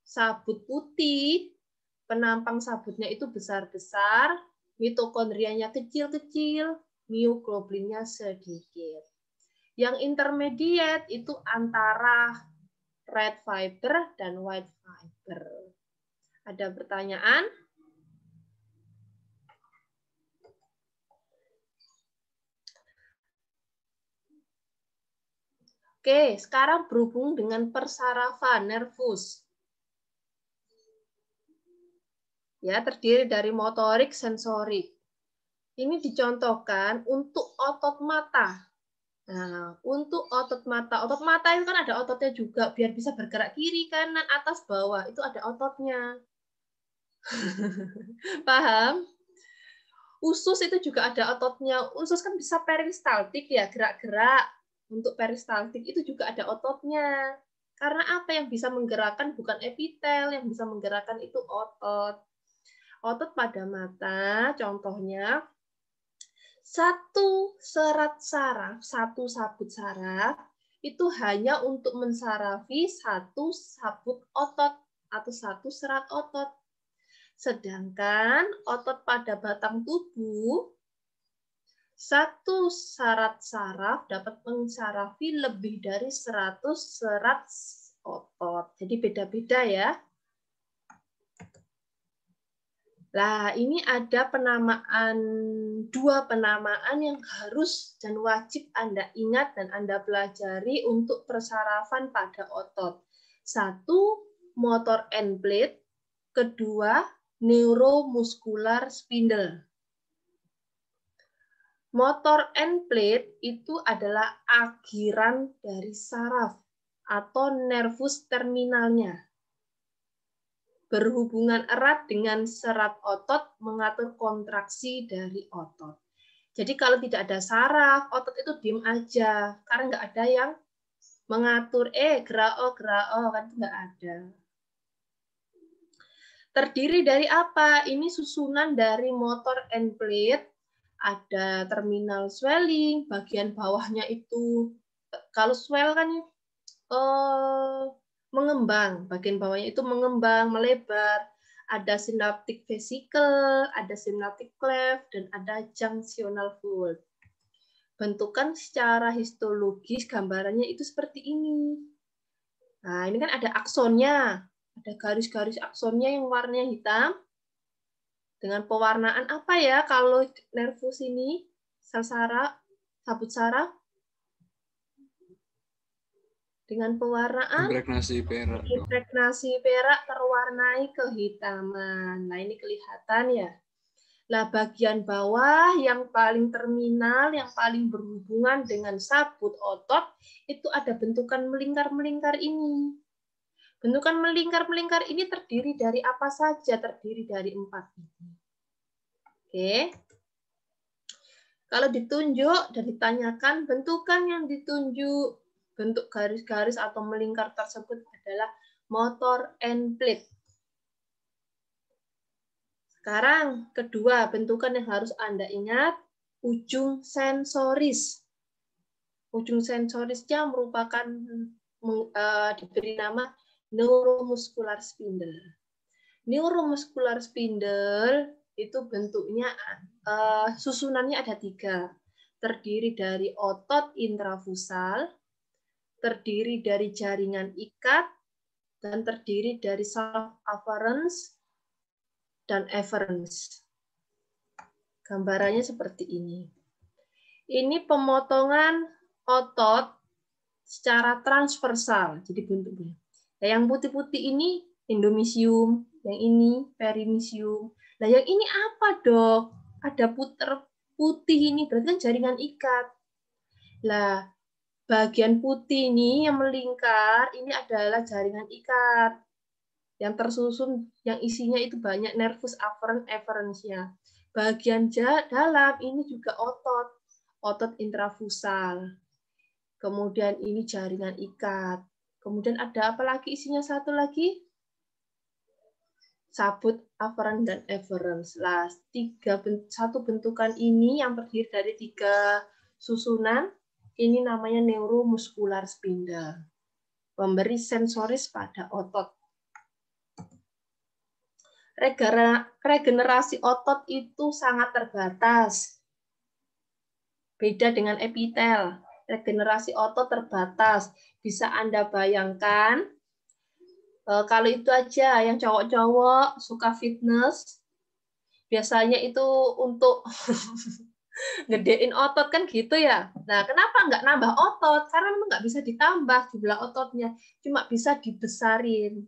sabut putih, penampang sabutnya itu besar-besar, mitokondrianya kecil-kecil, mioglobinnya sedikit. Yang intermediate itu antara red fiber dan white fiber. Ada pertanyaan? Oke, sekarang berhubung dengan persarafan nervus. Ya, terdiri dari motorik, sensorik. Ini dicontohkan untuk otot mata. Nah, untuk otot mata itu kan ada ototnya juga, biar bisa bergerak kiri, kanan, atas, bawah. Itu ada ototnya. Paham? Usus itu juga ada ototnya. Usus kan bisa peristaltik ya, gerak-gerak. Untuk peristaltik itu juga ada ototnya. Karena apa yang bisa menggerakkan bukan epitel, yang bisa menggerakkan itu otot. Otot pada mata, contohnya, satu serat saraf, satu sabut saraf, itu hanya untuk mensarafi satu sabut otot atau satu serat otot. Sedangkan otot pada batang tubuh, satu serat saraf dapat mensarafi lebih dari 100 serat otot. Jadi beda-beda ya. Nah, ini ada penamaan, dua penamaan yang harus dan wajib Anda ingat dan Anda pelajari untuk persarafan pada otot. Satu, motor end plate. Kedua, neuromuscular spindle. Motor end plate itu adalah akhiran dari saraf atau nervus terminalnya. Berhubungan erat dengan serat otot, mengatur kontraksi dari otot. Jadi kalau tidak ada saraf, otot itu diem aja, karena nggak ada yang mengatur, gerak-o, kan nggak ada. Terdiri dari apa? Ini susunan dari motor end plate, ada terminal swelling, bagian bawahnya itu, kalau swell kan mengembang, bagian bawahnya itu mengembang, melebar, ada synaptic vesicle, ada synaptic cleft, dan ada junctional fold. Bentukan secara histologis gambarannya itu seperti ini. Nah, ini kan ada aksonnya, ada garis-garis aksonnya yang warnanya hitam. Dengan pewarnaan apa ya kalau nervus ini, sel saraf, sabut saraf? Dengan pewarnaan impregnasi perak. impregnasi perak terwarnai kehitaman. Nah, ini kelihatan ya. Nah, bagian bawah yang paling terminal, yang paling berhubungan dengan sabut otot, itu ada bentukan melingkar-melingkar ini. Bentukan melingkar-melingkar ini terdiri dari apa saja? Terdiri dari 4 ini. Oke. Kalau ditunjuk dan ditanyakan, bentukan yang ditunjuk, bentuk garis-garis atau melingkar tersebut adalah motor end plate. Sekarang, kedua bentukan yang harus Anda ingat, ujung sensoris. Ujung sensorisnya merupakan diberi nama neuromuscular spindle. Neuromuscular spindle itu bentuknya, susunannya ada 3. Terdiri dari otot intrafusal, terdiri dari jaringan ikat, dan terdiri dari saraf afferens dan efferens. Gambarannya seperti ini. Ini pemotongan otot secara transversal, jadi bentuknya. Nah, yang putih-putih ini endomysium, yang ini perimysium, Nah, yang ini apa, Dok? Ada putih ini, berarti kan jaringan ikat. Lah, bagian putih ini yang melingkar, ini adalah jaringan ikat. Yang tersusun, yang isinya itu banyak nervus afferent efferensnya. Bagian dalam ini juga otot intrafusal. Kemudian ini jaringan ikat. Kemudian ada apa lagi isinya satu lagi? Sabut afferent dan efferens. Lah, satu bentukan ini yang terdiri dari 3 susunan, ini namanya neuromuskular spindle. Memberi sensoris pada otot. Regenerasi otot itu sangat terbatas. Beda dengan epitel. Regenerasi otot terbatas. Bisa Anda bayangkan, kalau itu aja yang cowok-cowok suka fitness, biasanya itu untuk gedein otot kan gitu ya. Nah, kenapa nggak nambah otot? Karena memang nggak bisa ditambah jumlah ototnya, cuma bisa dibesarin.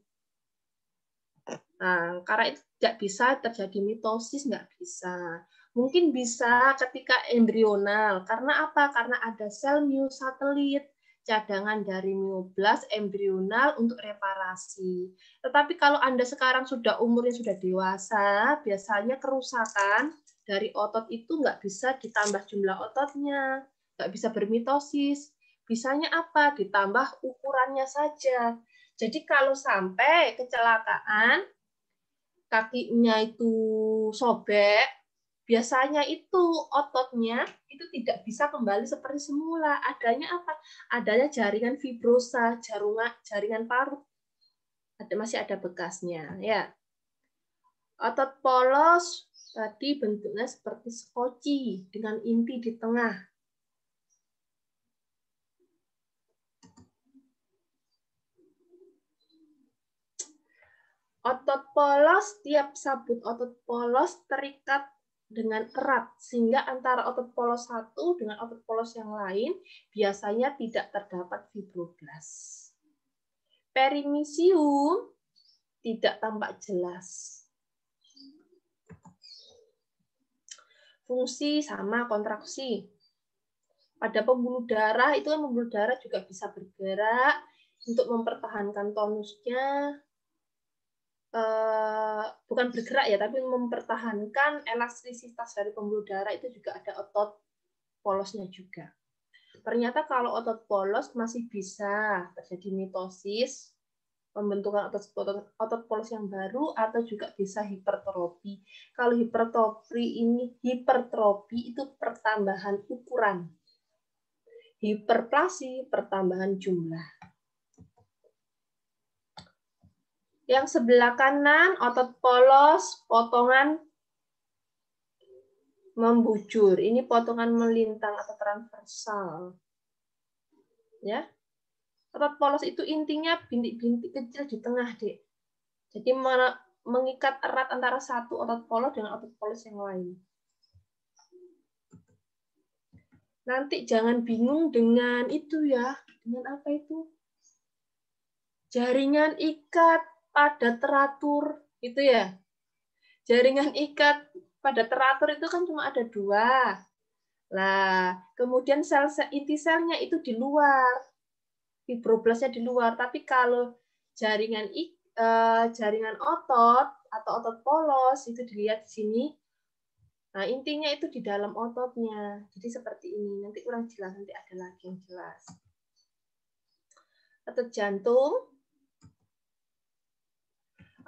Nah, karena itu tidak bisa terjadi mitosis, nggak bisa. Mungkin bisa ketika embrional. Karena apa? Karena ada sel miosatelit, cadangan dari mioblas embrional untuk reparasi. Tetapi kalau Anda sekarang sudah umurnya sudah dewasa, biasanya kerusakan dari otot itu nggak bisa ditambah jumlah ototnya, nggak bisa bermitosis. Bisanya apa? Ditambah ukurannya saja. Jadi kalau sampai kecelakaan, kakinya itu sobek, biasanya itu ototnya itu tidak bisa kembali seperti semula. Adanya apa? Adanya jaringan fibrosa, jaringan parut. Masih ada bekasnya, ya. Otot polos tadi bentuknya seperti skoci dengan inti di tengah. Otot polos, tiap sabut otot polos terikat dengan erat, sehingga antara otot polos satu dengan otot polos yang lain biasanya tidak terdapat fibroblas. Perimisium tidak tampak jelas. Fungsi sama kontraksi. Pada pembuluh darah, itu kan pembuluh darah juga bisa bergerak untuk mempertahankan tonusnya, bukan bergerak ya, tapi mempertahankan elastisitas dari pembuluh darah, itu juga ada otot polosnya juga. Ternyata kalau otot polos masih bisa terjadi mitosis, pembentukan otot polos yang baru, atau juga bisa hipertrofi. Kalau hipertrofi itu pertambahan ukuran. Hiperplasi pertambahan jumlah. Yang sebelah kanan, otot polos, potongan membujur. Ini potongan melintang atau transversal. Ya. Otot polos itu intinya bintik-bintik kecil di tengah, Dek. Jadi mengikat erat antara satu otot polos dengan otot polos yang lain. Nanti jangan bingung dengan itu ya. Dengan apa itu? Jaringan ikat pada teratur, itu ya. Jaringan ikat pada teratur itu kan cuma ada 2. Lah, kemudian inti selnya itu di luar. Fibroblasnya di luar. Tapi kalau jaringan otot atau otot polos itu dilihat di sini. Nah, intinya itu di dalam ototnya. Jadi seperti ini. Nanti kurang jelas, nanti ada lagi yang jelas. Otot jantung.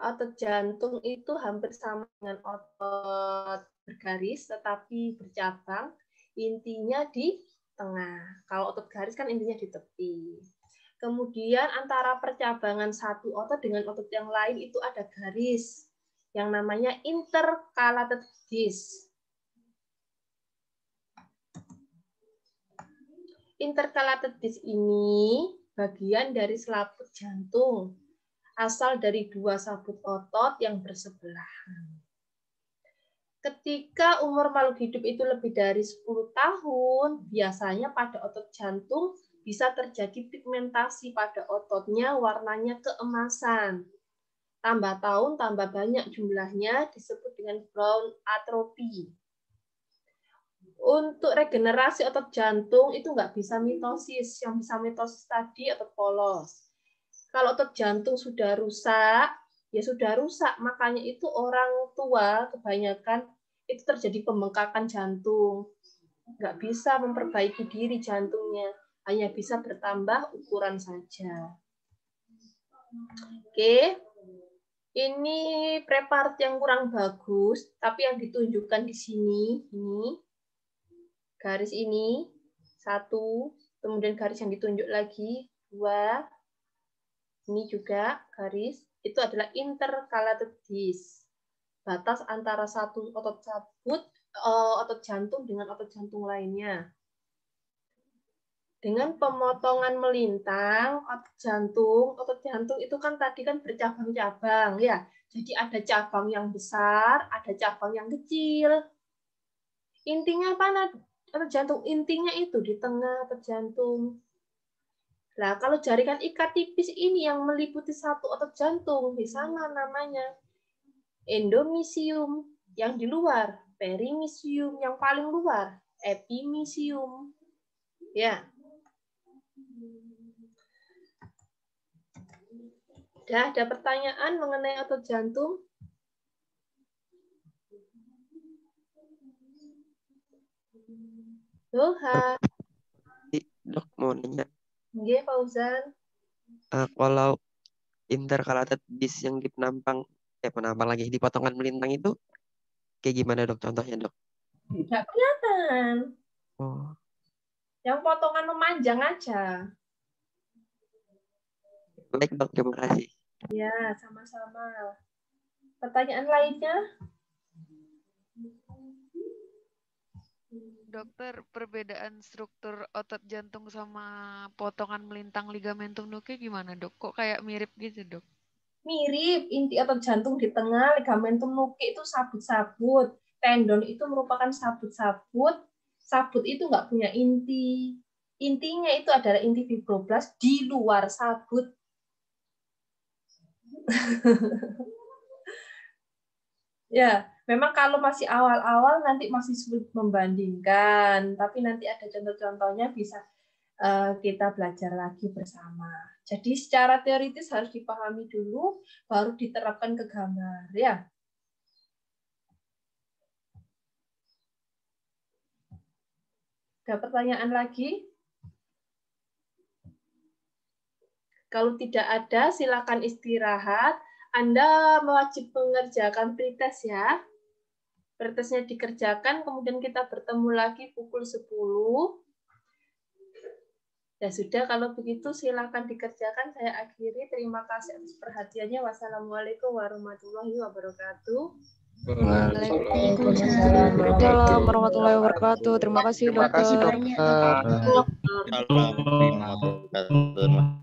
Otot jantung itu hampir sama dengan otot bergaris, tetapi bercabang. Intinya di tengah. Kalau otot garis kan intinya di tepi. Kemudian antara percabangan satu otot dengan otot yang lain itu ada garis yang namanya intercalated disc. Intercalated disc ini bagian dari selaput jantung, asal dari 2 sabut otot yang bersebelahan. Ketika umur makhluk hidup itu lebih dari 10 tahun, biasanya pada otot jantung bisa terjadi pigmentasi pada ototnya, warnanya keemasan. Tambah tahun, tambah banyak jumlahnya, disebut dengan Brown atrophy. Untuk regenerasi otot jantung itu nggak bisa mitosis. Yang bisa mitosis tadi otot polos. Kalau otot jantung sudah rusak, ya sudah rusak. Makanya itu orang tua kebanyakan itu terjadi pembengkakan jantung. Nggak bisa memperbaiki diri jantungnya. Hanya bisa bertambah ukuran saja. Oke. Ini prepart yang kurang bagus, tapi yang ditunjukkan di sini, ini garis ini, 1, kemudian garis yang ditunjuk lagi, 2, ini juga garis, itu adalah intercalated disc. Batas antara satu otot sabut, otot jantung dengan otot jantung lainnya. Dengan pemotongan melintang, otot jantung itu kan tadi kan bercabang-cabang, ya. Jadi ada cabang yang besar, ada cabang yang kecil. Intinya apa? Otot jantung intinya itu di tengah otot jantung. Nah, kalau jaringan ikat tipis ini yang meliputi satu otot jantung, di sana namanya endomysium, yang di luar, perimysium, yang paling luar, epimysium. Ya. Ada pertanyaan mengenai otot jantung? Doha. Dok, mau nanya. Nggih, Fauzan. Kalau intercalated disc yang di penampang lagi di potongan melintang itu kayak gimana dok contohnya dok? Tidak kelihatan. Oh. Yang potongan memanjang aja. Baik dok, terima kasih. Ya, sama-sama. Pertanyaan lainnya? Dokter, perbedaan struktur otot jantung sama potongan melintang ligamentum nuke gimana dok? Kok kayak mirip gitu dok? Mirip, inti otot jantung di tengah, ligamentum nuke itu sabut-sabut. Tendon itu merupakan sabut-sabut. Sabut itu nggak punya inti. Intinya itu adalah inti fibroblast di luar sabut. Ya, memang kalau masih awal-awal nanti masih sulit membandingkan, tapi nanti ada contoh-contohnya bisa kita belajar lagi bersama. Jadi secara teoritis harus dipahami dulu, baru diterapkan ke gambar, ya. Ada pertanyaan lagi? Kalau tidak ada, silakan istirahat. Anda wajib mengerjakan pretest ya. Pretestnya dikerjakan, kemudian kita bertemu lagi pukul 10. Ya sudah, kalau begitu silakan dikerjakan. Saya akhiri. Terima kasih atas perhatiannya. Wassalamualaikum warahmatullahi wabarakatuh. Waalaikumsalam warahmatullahi wabarakatuh. Terima kasih Terima kasih dokter. dokter. Assalamualaikum warahmatullahi wabarakatuh.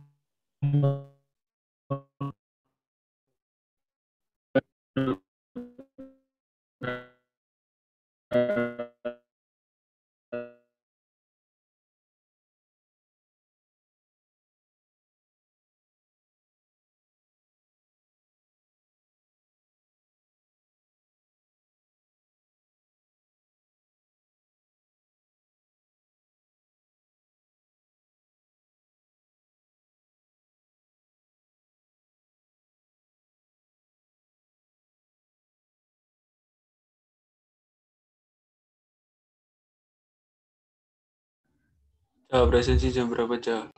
Presensi jam berapa, Ca?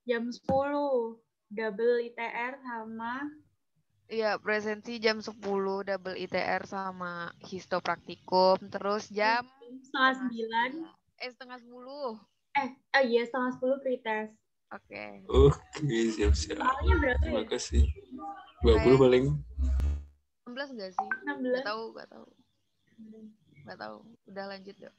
Jam 10. Double ITR sama Iya, presensi jam 10 double ITR sama histopraktikum. Terus jam setengah 9. setengah 10. Iya, setengah 10 pretest. Oke. Oke, siap-siap. Soalnya berapa Terima ya? kasih. 20 paling. 16 nggak sih? 16. Nggak tahu. Nggak tahu. Udah lanjut dok.